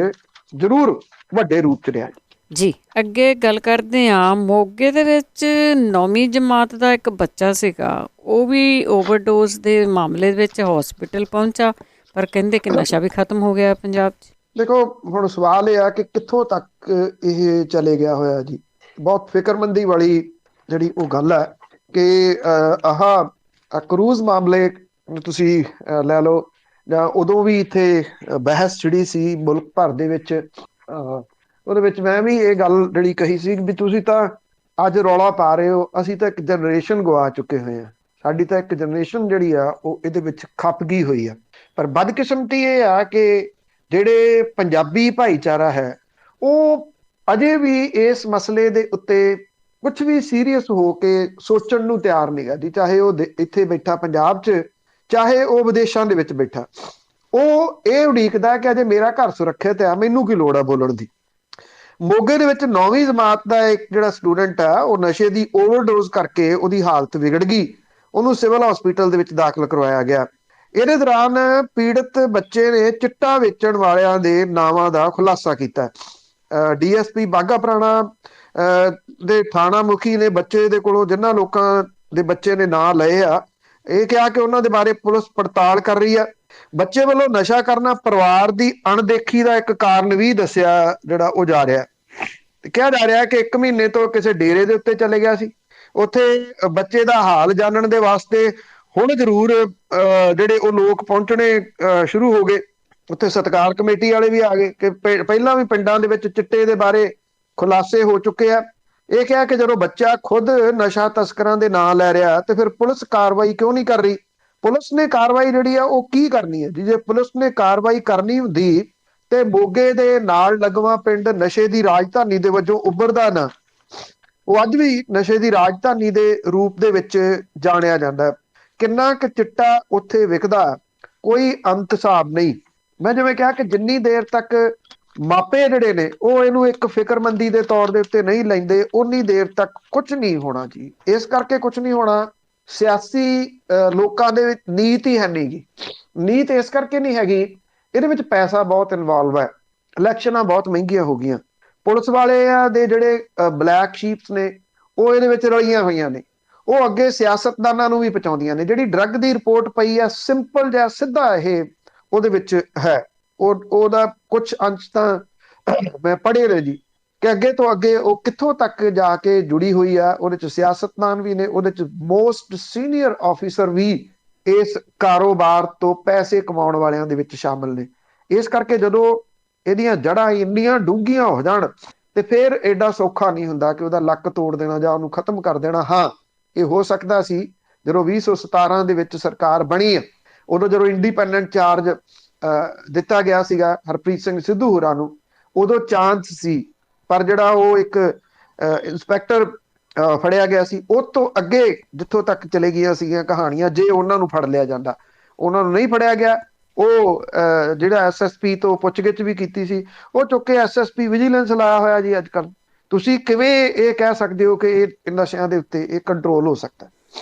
ਜ਼ਰੂਰ ਵੱਡੇ ਰੂਪ ਚ ਰਿਹਾ ਜੀ। ਅੱਗੇ ਗੱਲ ਕਰਦੇ ਹਾਂ, ਮੋਗੇ ਦੇ ਵਿੱਚ 9ਵੀਂ ਜਮਾਤ ਦਾ ਇੱਕ ਬੱਚਾ ਸੀਗਾ, ਉਹ ਵੀ ਓਵਰਡੋਜ਼ ਦੇ ਮਾਮਲੇ ਵਿੱਚ ਹਸਪੀਟਲ ਪਹੁੰਚਾ, ਪਰ ਕਹਿੰਦੇ ਕਿ ਨਸ਼ਾ ਵੀ ਖਤਮ ਹੋ ਗਿਆ ਪੰਜਾਬ 'ਚ। ਦੇਖੋ ਹੁਣ ਸਵਾਲ ਇਹ ਆ ਕਿ ਕਿੱਥੋਂ ਤੱਕ ਇਹ ਚਲੇ ਗਿਆ ਹੋਇਆ ਜੀ। ਬਹੁਤ ਫਿਕਰਮੰਦੀ ਵਾਲੀ ਜਿਹੜੀ ਉਹ ਗੱਲ ਹੈ ਕਿ ਕਰੂਜ਼ ਮਾਮਲੇ ਤੁਸੀਂ ਲੈ ਲਓ, ਜਾਂ ਉਦੋਂ ਵੀ ਇੱਥੇ ਬਹਿਸ ਜਿਹੜੀ ਸੀ ਮੁਲਕ ਭਰ ਦੇ ਵਿੱਚ, ਉਹਦੇ ਵਿੱਚ ਮੈਂ ਵੀ ਇਹ ਗੱਲ ਜਿਹੜੀ ਕਹੀ ਸੀ ਵੀ ਤੁਸੀਂ ਤਾਂ ਅੱਜ ਰੌਲਾ ਪਾ ਰਹੇ ਹੋ, ਅਸੀਂ ਤਾਂ ਇੱਕ ਜਨਰੇਸ਼ਨ ਗਵਾ ਚੁੱਕੇ ਹੋਏ ਹਾਂ, ਸਾਡੀ ਤਾਂ ਇੱਕ ਜਨਰੇਸ਼ਨ ਜਿਹੜੀ ਆ ਉਹ ਇਹਦੇ ਵਿੱਚ ਖੱਪ ਗਈ ਹੋਈ ਆ। ਪਰ ਬਦਕਿਸਮਤੀ ਇਹ ਆ ਕਿ ਜਿਹੜੇ ਪੰਜਾਬੀ ਭਾਈਚਾਰਾ ਹੈ ਉਹ ਅਜੇ ਵੀ ਇਸ ਮਸਲੇ ਦੇ ਉੱਤੇ ਕੁਝ ਵੀ ਸੀਰੀਅਸ ਹੋ ਕੇ ਸੋਚਣ ਨੂੰ ਤਿਆਰ ਨਹੀਂ ਗਾ ਜੀ। ਚਾਹੇ ਉਹ ਇੱਥੇ ਬੈਠਾ ਪੰਜਾਬ 'ਚ, ਚਾਹੇ ਉਹ ਵਿਦੇਸ਼ਾਂ ਦੇ ਵਿੱਚ ਬੈਠਾ, ਉਹ ਇਹ ਉਡੀਕਦਾ ਕਿ ਅਜੇ ਮੇਰਾ ਘਰ ਸੁਰੱਖਿਅਤ ਆ, ਮੈਨੂੰ ਕੀ ਲੋੜ ਆ ਬੋਲਣ ਦੀ। ਮੋਗੇ ਦੇ ਵਿੱਚ 9ਵੀਂ ਜਮਾਤ ਦਾ ਇੱਕ ਜਿਹੜਾ ਸਟੂਡੈਂਟ ਆ, ਉਹ ਨਸ਼ੇ ਦੀ ਓਵਰਡੋਜ਼ ਕਰਕੇ ਉਹਦੀ ਹਾਲਤ ਵਿਗੜ ਗਈ, ਉਹਨੂੰ ਸਿਵਲ ਹਸਪੀਟਲ ਦੇ ਵਿੱਚ ਦਾਖਲ ਕਰਵਾਇਆ ਗਿਆ। ਇਹਦੇ ਦੌਰਾਨ ਪੀੜਤ ਬੱਚੇ ਨੇ ਚਿੱਟਾ ਵੇਚਣ ਵਾਲਿਆਂ ਦੇ ਨਾਵਾਂ ਦਾ ਖੁਲਾਸਾ ਕੀਤਾ। ਡੀਐਸਪੀ ਬਾਘਾ ਪੁਰਾਣਾ ਦੇ ਥਾਣਾ ਮੁਖੀ ਨੇ ਬੱਚੇ ਦੇ ਕੋਲੋਂ, ਜਿਨ੍ਹਾਂ ਲੋਕਾਂ ਦੇ ਬੱਚੇ ਨੇ ਨਾਂ ਲਏ ਆ, ਇਹ ਕਿਹਾ ਕਿ ਉਹਨਾਂ ਦੇ ਬਾਰੇ ਪੁਲਿਸ ਪੜਤਾਲ ਕਰ ਰਹੀ ਆ। ਬੱਚੇ ਵੱਲੋਂ ਨਸ਼ਾ ਕਰਨਾ ਪਰਿਵਾਰ ਦੀ ਅਣਦੇਖੀ ਦਾ ਇੱਕ ਕਾਰਨ ਵੀ ਦੱਸਿਆ ਜਿਹੜਾ ਉਹ ਜਾ ਰਿਹਾ। ਕਿਹਾ ਜਾ ਰਿਹਾ ਕਿ 1 ਮਹੀਨੇ ਤੋਂ ਕਿਸੇ ਡੇਰੇ ਦੇ ਉੱਤੇ ਚਲੇ ਗਿਆ ਸੀ। ਉੱਥੇ ਬੱਚੇ ਦਾ ਹਾਲ ਜਾਣਨ ਦੇ ਵਾਸਤੇ ਹੁਣ ਜ਼ਰੂਰ ਜਿਹੜੇ ਉਹ ਲੋਕ ਪਹੁੰਚਣੇ ਸ਼ੁਰੂ ਹੋ ਗਏ। ਉੱਥੇ ਸਤਿਕਾਰ ਕਮੇਟੀ ਵਾਲੇ ਵੀ ਆ ਗਏ ਕਿ ਪਹਿਲਾਂ ਵੀ ਪਿੰਡਾਂ ਦੇ ਵਿੱਚ ਚਿੱਟੇ ਦੇ ਬਾਰੇ ਖੁਲਾਸੇ ਹੋ ਚੁੱਕੇ ਆ। ਇਹ ਕਿਹਾ ਕਿ ਜਦੋਂ ਬੱਚਾ ਖੁਦ ਨਸ਼ਾ ਤਸਕਰਾਂ ਦੇ ਨਾਂ ਲੈ ਰਿਹਾ ਤੇ ਫਿਰ ਪੁਲਿਸ ਕਾਰਵਾਈ ਕਿਉਂ ਨਹੀਂ ਕਰ ਰਹੀ। ਪੁਲਿਸ ਨੇ ਕਾਰਵਾਈ ਜਿਹੜੀ ਆ ਉਹ ਕੀ ਕਰਨੀ ਹੈ ਜੀ। ਜੇ ਪੁਲਿਸ ਨੇ ਕਾਰਵਾਈ ਕਰਨੀ ਹੁੰਦੀ ਤੇ ਮੋਗੇ ਦੇ ਨਾਲ ਲੱਗਵਾਂ ਪਿੰਡ ਨਸ਼ੇ ਦੀ ਰਾਜਧਾਨੀ ਦੇ ਵਜੋਂ ਉੱਭਰਦਾ ਨਾ, ਉਹ ਅੱਜ ਵੀ ਨਸ਼ੇ ਦੀ ਰਾਜਧਾਨੀ ਦੇ ਰੂਪ ਦੇ ਵਿੱਚ ਜਾਣਿਆ ਜਾਂਦਾ। ਕਿੰਨਾ ਕੁ ਚਿੱਟਾ ਉੱਥੇ ਵਿਕਦਾ, ਕੋਈ ਅੰਤ ਹਿਸਾਬ ਨਹੀਂ। ਮੈਂ ਜਿਵੇਂ ਕਿਹਾ ਕਿ ਜਿੰਨੀ ਦੇਰ ਤੱਕ ਮਾਪੇ ਜਿਹੜੇ ਨੇ ਉਹ ਇਹਨੂੰ ਇੱਕ ਫਿਕਰਮੰਦੀ ਦੇ ਤੌਰ ਦੇ ਉੱਤੇ ਨਹੀਂ ਲੈਂਦੇ, ਉਨੀ ਦੇਰ ਤੱਕ ਕੁਝ ਨਹੀਂ ਹੋਣਾ ਜੀ। ਇਸ ਕਰਕੇ ਕੁਝ ਨਹੀਂ ਹੋਣਾ, ਸਿਆਸੀ ਲੋਕਾਂ ਦੇ ਵਿੱਚ ਨੀਤ ਹੀ ਹੈ ਨਹੀਂ ਗੀ। ਨੀਤ ਇਸ ਕਰਕੇ ਨਹੀਂ ਹੈਗੀ, ਇਹਦੇ ਵਿੱਚ ਪੈਸਾ ਬਹੁਤ ਇਨਵੋਲਵ ਹੈ, ਇਲੈਕਸ਼ਨਾਂ ਬਹੁਤ ਮਹਿੰਗੀਆਂ ਹੋ ਗਈਆਂ, ਪੁਲਿਸ ਵਾਲਿਆਂ ਦੇ ਜਿਹੜੇ ਬਲੈਕ ਸ਼ੀਪਸ ਨੇ ਉਹ ਇਹਦੇ ਵਿੱਚ ਰਲੀਆਂ ਹੋਈਆਂ ਨੇ, ਉਹ ਅੱਗੇ ਸਿਆਸਤਦਾਨਾਂ ਨੂੰ ਵੀ ਪਹੁੰਚਾਉਂਦੀਆਂ ਨੇ। ਜਿਹੜੀ ਡਰੱਗ ਦੀ ਰਿਪੋਰਟ ਪਈ ਆ, ਸਿੰਪਲ ਜਿਹਾ ਸਿੱਧਾ ਇਹ ਉਹਦੇ ਵਿੱਚ ਹੈ, ਉਹਦਾ ਕੁਝ ਅੰਸ਼ ਤਾਂ ਮੈਂ ਪੜ੍ਹੇ ਨੇ ਜੀ ਕਿ ਅੱਗੇ ਤੋਂ ਅੱਗੇ ਉਹ ਕਿੱਥੋਂ ਤੱਕ ਜਾ ਕੇ ਜੁੜੀ ਹੋਈ ਆ। ਉਹਦੇ ਚ ਸਿਆਸਤਦਾਨ ਵੀ ਨੇ, ਉਹਦੇ ਚ ਮੋਸਟ ਸੀਨੀਅਰ ਆਫੀਸਰ ਵੀ ਇਸ ਕਾਰੋਬਾਰ ਤੋਂ ਪੈਸੇ ਕਮਾਉਣ ਵਾਲਿਆਂ ਦੇ ਵਿੱਚ ਸ਼ਾਮਲ ਨੇ। ਇਸ ਕਰਕੇ ਜਦੋਂ ਇਹਦੀਆਂ ਜੜ੍ਹਾਂ ਇੰਨੀਆਂ ਡੂੰਘੀਆਂ ਹੋ ਜਾਣ ਤੇ ਫਿਰ ਐਡਾ ਸੌਖਾ ਨਹੀਂ ਹੁੰਦਾ ਕਿ ਉਹਦਾ ਲੱਕ ਤੋੜ ਦੇਣਾ ਜਾਂ ਉਹਨੂੰ ਖਤਮ ਕਰ ਦੇਣਾ। ਹਾਂ, ਇਹ ਹੋ ਸਕਦਾ ਸੀ ਜਦੋਂ 2017 ਦੇ ਵਿੱਚ ਸਰਕਾਰ ਬਣੀ ਆ, ਉਦੋਂ ਜਦੋਂ ਇੰਡੀਪੈਂਡੈਂਟ ਚਾਰਜ ਦਿੱਤਾ ਗਿਆ ਸੀਗਾ ਹਰਪ੍ਰੀਤ ਸਿੰਘ ਸਿੱਧੂ ਹੋਰਾਂ ਨੂੰ, ਉਦੋਂ ਚਾਂਸ ਸੀ। ਪਰ ਜਿਹੜਾ ਉਹ ਇੱਕ ਇੰਸਪੈਕਟਰ ਫੜਿਆ ਗਿਆ ਸੀ, ਉਹ ਤੋਂ ਅੱਗੇ ਜਿੱਥੋਂ ਤੱਕ ਚਲੇ ਗਈਆਂ ਸੀਗੀਆਂ ਕਹਾਣੀਆਂ, ਜੇ ਉਹਨਾਂ ਨੂੰ ਫੜ ਲਿਆ ਜਾਂਦਾ। ਉਹਨਾਂ ਨੂੰ ਨਹੀਂ ਫੜਿਆ ਗਿਆ। ਉਹ ਜਿਹੜਾ ਐਸਐਸਪੀ ਤੋਂ ਪੁੱਛਗਿੱਛ ਵੀ ਕੀਤੀ ਸੀ, ਉਹ ਚੁੱਕ ਕੇ ਐਸਐਸਪੀ ਵਿਜੀਲੈਂਸ ਲਾਇਆ ਹੋਇਆ ਜੀ ਅੱਜ ਕੱਲ੍ਹ। ਤੁਸੀਂ ਕਿਵੇਂ ਇਹ ਕਹਿ ਸਕਦੇ ਹੋ ਕਿ ਇਹ ਨਸ਼ਿਆਂ ਦੇ ਉੱਤੇ ਇਹ ਕੰਟਰੋਲ ਹੋ ਸਕਦਾ?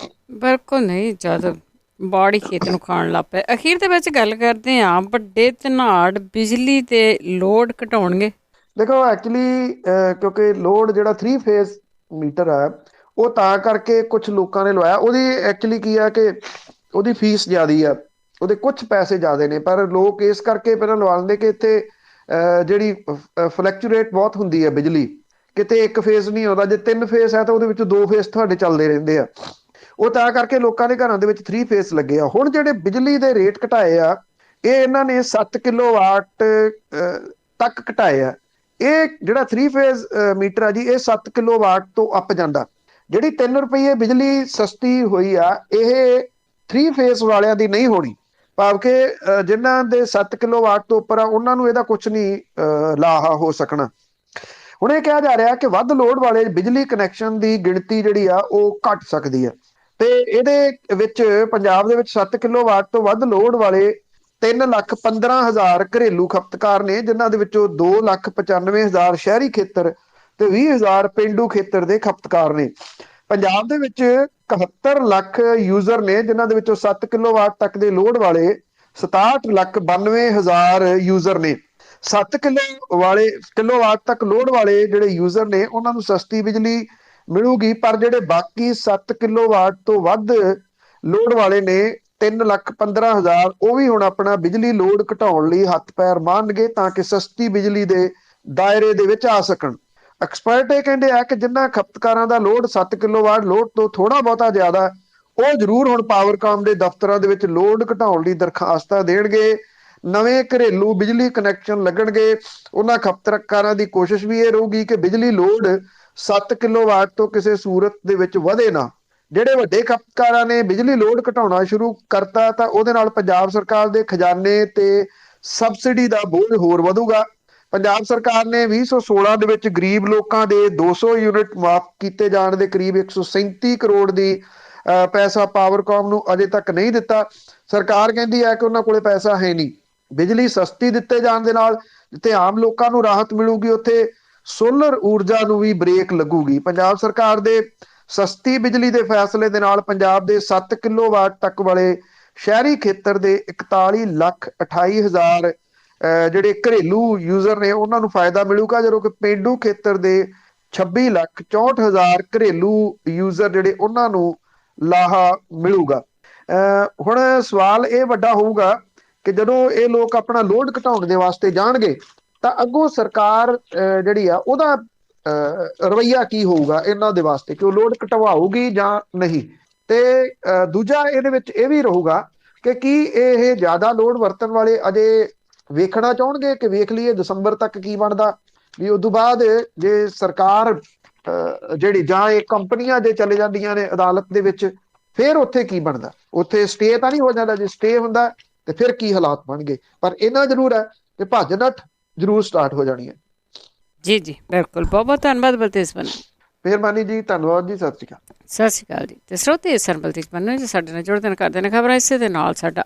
ਬਿਲਕੁਲ ਨਹੀਂ। ਜਦ ਬਾੜੀ ਖੇਤ ਨੂੰ ਖਾਣ ਲੱਗ ਪਏ। ਅਖੀਰ ਦੇ ਵਿੱਚ ਗੱਲ ਕਰਦੇ ਹਾਂ, ਵੱਡੇ ਧਨਾੜ ਬਿਜਲੀ ਤੇ ਲੋਡ ਘਟਾਉਣਗੇ। ਦੇਖੋ ਐਕਚੁਅਲੀ ਕਿਉਂਕਿ ਲੋਡ ਜਿਹੜਾ 3 ਫੇਜ਼ ਮੀਟਰ ਹੈ ਉਹ ਤਾਂ ਕਰਕੇ ਕੁਝ ਲੋਕਾਂ ਨੇ ਲਵਾਇਆ। ਉਹਦੀ ਐਕਚੁਅਲੀ ਕੀ ਆ ਕਿ ਉਹਦੀ ਫੀਸ ਜ਼ਿਆਦੀ ਆ, ਉਹਦੇ ਕੁਝ ਪੈਸੇ ਜ਼ਿਆਦੇ ਨੇ, ਪਰ ਲੋਕ ਇਸ ਕਰਕੇ ਪਹਿਲਾਂ ਲਵਾ ਲੈਂਦੇ ਕਿ ਇੱਥੇ ਜਿਹੜੀ ਫਲੈਕਚੂਏਟ ਬਹੁਤ ਹੁੰਦੀ ਹੈ ਬਿਜਲੀ, ਕਿਤੇ ਇੱਕ ਫੇਸ ਨਹੀਂ ਆਉਂਦਾ। ਜੇ 3 ਫੇਸ ਹੈ ਤਾਂ ਉਹਦੇ ਵਿੱਚ 2 ਫੇਸ ਤੁਹਾਡੇ ਚੱਲਦੇ ਰਹਿੰਦੇ ਆ। ਉਹ ਤਾਂ ਕਰਕੇ ਲੋਕਾਂ ਦੇ ਘਰਾਂ ਦੇ ਵਿੱਚ 3 ਫੇਸ ਲੱਗੇ ਆ। ਹੁਣ ਜਿਹੜੇ ਬਿਜਲੀ ਦੇ ਰੇਟ ਘਟਾਏ ਆ, ਇਹ ਇਹਨਾਂ ਨੇ 7 ਕਿਲੋਵਾਟ ਤੱਕ ਘਟਾਏ ਆ। ਇਹ ਜਿਹੜਾ 3 ਫੇਜ਼ ਮੀਟਰ ਆ ਜੀ, ਇਹ 7 ਕਿਲੋਵਾਟ ਤੋਂ ਅੱਪ ਜਾਂਦਾ। ਜਿਹੜੀ 3 ਰੁਪਏ ਬਿਜਲੀ ਸਸਤੀ ਹੋਈ ਆ, ਇਹ 3 ਫੇਜ਼ ਵਾਲਿਆਂ ਦੀ ਨਹੀਂ ਹੋਣੀ, ਭਾਵ ਕਿ ਜਿਨ੍ਹਾਂ ਦੇ 7 ਕਿਲੋਵਾਟ ਤੋਂ ਉੱਪਰ ਆ ਉਹਨਾਂ ਨੂੰ ਇਹਦਾ ਕੁਝ ਨਹੀਂ ਲਾਹਾ ਹੋ ਸਕਣਾ। ਹੁਣ ਇਹ ਕਿਹਾ ਜਾ ਰਿਹਾ ਕਿ ਵੱਧ ਲੋਡ ਵਾਲੇ ਬਿਜਲੀ ਕਨੈਕਸ਼ਨ ਦੀ ਗਿਣਤੀ ਜਿਹੜੀ ਆ ਉਹ ਘਟ ਸਕਦੀ ਹੈ, ਤੇ ਇਹਦੇ ਵਿੱਚ ਪੰਜਾਬ ਦੇ ਵਿੱਚ 7 ਕਿਲੋਵਾਟ ਤੋਂ ਵੱਧ ਲੋਡ ਵਾਲੇ 3,15,000 ਘਰੇਲੂ ਖਪਤਕਾਰ ਨੇ, ਜਿਨ੍ਹਾਂ ਦੇ ਵਿੱਚੋਂ 2,95,000 ਸ਼ਹਿਰੀ ਖੇਤਰ ਤੇ 20,000 ਪੇਂਡੂ ਖੇਤਰ ਦੇ ਖਪਤਕਾਰ ਨੇ। ਪੰਜਾਬ ਦੇ ਵਿੱਚ 71 ਲੱਖ ਯੂਜ਼ਰ ਨੇ, ਜਿਨ੍ਹਾਂ ਦੇ ਵਿੱਚੋਂ 7 ਕਿਲੋਵਾਟ ਤੱਕ ਦੇ ਲੋਡ ਵਾਲੇ 67,92,000 ਯੂਜ਼ਰ ਨੇ। 7 ਕਿਲੋਵਾਟ ਤੱਕ ਲੋਡ ਵਾਲੇ ਜਿਹੜੇ ਯੂਜ਼ਰ ਨੇ ਉਹਨਾਂ ਨੂੰ ਸਸਤੀ ਬਿਜਲੀ ਮਿਲੂਗੀ, ਪਰ ਜਿਹੜੇ ਬਾਕੀ 7 ਕਿਲੋਵਾਟ ਤੋਂ ਵੱਧ ਲੋਡ ਵਾਲੇ ਨੇ 3,15,000, ਉਹ ਵੀ ਹੁਣ ਆਪਣਾ ਬਿਜਲੀ ਲੋਡ ਘਟਾਉਣ ਲਈ ਹੱਥ ਪੈਰ ਮਾਰਨਗੇ ਤਾਂ ਕਿ ਸਸਤੀ ਬਿਜਲੀ ਦੇ ਦਾਇਰੇ ਦੇ ਵਿੱਚ ਆ ਸਕਣ। ਐਕਸਪਰਟ ਇਹ ਕਹਿੰਦੇ ਆ ਕਿ ਜਿਨ੍ਹਾਂ ਖਪਤਕਾਰਾਂ ਦਾ ਲੋਡ 7 ਕਿਲੋਵਾਟ ਲੋਡ ਤੋਂ ਥੋੜਾ ਬਹੁਤਾ ਜ਼ਿਆਦਾ, ਉਹ ਜ਼ਰੂਰ ਹੁਣ ਪਾਵਰਕਾਮ ਦੇ ਦਫ਼ਤਰਾਂ ਦੇ ਵਿੱਚ ਲੋਡ ਘਟਾਉਣ ਲਈ ਦਰਖਾਸਤਾਂ ਦੇਣਗੇ, ਨਵੇਂ ਘਰੇਲੂ ਬਿਜਲੀ ਕਨੈਕਸ਼ਨ ਲੱਗਣਗੇ। ਉਹਨਾਂ ਖਪਤਕਾਰਾਂ ਦੀ ਕੋਸ਼ਿਸ਼ ਵੀ ਇਹ ਰਹੂਗੀ ਕਿ ਬਿਜਲੀ ਲੋਡ 7 ਕਿਲੋਵਾਟ ਤੋਂ ਕਿਸੇ ਸੂਰਤ ਦੇ ਵਿੱਚ ਵਧੇ ਨਾ। ਜਿਹੜੇ ਵੱਡੇ ਖਪਤਕਾਰਾਂ ਨੇ ਬਿਜਲੀ ਲੋਡ ਘਟਾਉਣਾ ਸ਼ੁਰੂ ਕਰਤਾ ਤਾਂ ਉਹਦੇ ਨਾਲ ਪੰਜਾਬ ਸਰਕਾਰ ਦੇ ਖਜ਼ਾਨੇ ਤੇ ਸਬਸਿਡੀ ਦਾ ਬੋਝ ਹੋਰ ਵਧੂਗਾ। ਪੰਜਾਬ ਸਰਕਾਰ ਨੇ 2016 ਦੇ ਵਿੱਚ ਗਰੀਬ ਲੋਕਾਂ ਦੇ 200 ਯੂਨਿਟ ਮਾਫ ਕੀਤੇ ਜਾਣ ਦੇ ਕਰੀਬ 137 ਕਰੋੜ ਦੀ ਪੈਸਾ ਪਾਵਰਕਾਮ ਨੂੰ ਅਜੇ ਤੱਕ ਨਹੀਂ ਦਿੱਤਾ। ਸਰਕਾਰ ਕਹਿੰਦੀ ਹੈ ਕਿ ਉਹਨਾਂ ਕੋਲੇ ਪੈਸਾ ਹੈ ਨਹੀਂ। ਬਿਜਲੀ ਸਸਤੀ ਦਿੱਤੇ ਜਾਣ ਦੇ ਨਾਲ ਜਿੱਥੇ ਆਮ ਲੋਕਾਂ ਨੂੰ ਰਾਹਤ ਮਿਲੂਗੀ, ਉੱਥੇ ਸੋਲਰ ਊਰਜਾ ਨੂੰ ਵੀ ਬ੍ਰੇਕ ਲੱਗੂਗੀ। ਪੰਜਾਬ ਸਰਕਾਰ ਦੇ ਸਸਤੀ ਬਿਜਲੀ ਦੇ ਫੈਸਲੇ ਦੇ ਨਾਲ ਪੰਜਾਬ ਦੇ 7 ਕਿਲੋਵਾਟ ਤੱਕ ਵਾਲੇ ਸ਼ਹਿਰੀ ਖੇਤਰ ਦੇ 41,28,000 ਜਿਹੜੇ ਘਰੇਲੂ ਯੂਜ਼ਰ ਨੇ ਉਹਨਾਂ ਨੂੰ ਫਾਇਦਾ ਮਿਲੂਗਾ, ਜਦੋਂ ਕਿ ਪੇਂਡੂ ਖੇਤਰ ਦੇ 26,64,000 ਘਰੇਲੂ ਯੂਜ਼ਰ ਜਿਹੜੇ ਉਹਨਾਂ ਨੂੰ ਲਾਹਾ ਮਿਲੂਗਾ। ਹੁਣ ਸਵਾਲ ਇਹ ਵੱਡਾ ਹੋਊਗਾ ਕਿ ਜਦੋਂ ਇਹ ਲੋਕ ਆਪਣਾ ਲੋਡ ਘਟਾਉਣ ਦੇ ਵਾਸਤੇ ਜਾਣਗੇ ਤਾਂ ਅੱਗੋਂ ਸਰਕਾਰ ਜਿਹੜੀ ਆ ਉਹਦਾ ਰਵੱਈਆ ਕੀ ਹੋਊਗਾ ਇਹਨਾਂ ਦੇ ਵਾਸਤੇ, ਕਿ ਉਹ ਲੋਡ ਘਟਵਾਊਗੀ ਜਾਂ ਨਹੀਂ। ਤੇ ਦੂਜਾ ਇਹਦੇ ਵਿੱਚ ਇਹ ਵੀ ਰਹੂਗਾ ਕਿ ਕੀ ਇਹ ਜ਼ਿਆਦਾ ਲੋਡ ਵਰਤਣ ਵਾਲੇ ਅਜੇ ਵੇਖਣਾ ਚਾਹੁਣਗੇ ਕਿ ਵੇਖ ਲਈਏ ਦਸੰਬਰ ਤੱਕ ਕੀ ਬਣਦਾ, ਵੀ ਉਦੋਂ ਬਾਅਦ ਜੇ ਸਰਕਾਰ ਜਿਹੜੀ ਜਾਂ ਇਹ ਕੰਪਨੀਆਂ ਜੇ ਚਲੇ ਜਾਂਦੀਆਂ ਨੇ ਅਦਾਲਤ ਦੇ ਵਿੱਚ, ਫਿਰ ਉੱਥੇ ਕੀ ਬਣਦਾ। ਉੱਥੇ ਸਟੇ ਤਾਂ ਨਹੀਂ ਹੋ ਜਾਂਦਾ, ਜੇ ਸਟੇ ਹੁੰਦਾ ਤੇ ਫਿਰ ਕੀ ਹਾਲਾਤ ਬਣਗੇ। ਪਰ ਇਹਨਾਂ ਜ਼ਰੂਰ ਹੈ ਕਿ ਭੱਜ ਨੱਠ ਜ਼ਰੂਰ ਸਟਾਰਟ ਹੋ ਜਾਣੀ ਹੈ। ਜੀ ਜੀ ਬਿਲਕੁਲ, ਬਹੁਤ ਬਹੁਤ ਧੰਨਵਾਦ ਬਲਤੇਜ ਪੰਨੂ। ਮਿਹਰਬਾਨੀ ਜੀ, ਧੰਨਵਾਦ ਜੀ, ਸਤਿ ਸ਼੍ਰੀ ਅਕਾਲ। ਸਤਿ ਸ਼੍ਰੀ ਅਕਾਲ ਜੀ। ਤੇ ਸਰੋਤੇ ਸਰ ਬਲਤੇਜ ਪੰਨੂ ਜੀ ਸਾਡੇ ਨਾਲ ਜੁੜਦੇ ਨੇ, ਕਰਦੇ ਨੇ ਖਬਰਾਂ। ਇਸੇ ਦੇ ਨਾਲ ਸਾਡਾ ਅੱਜ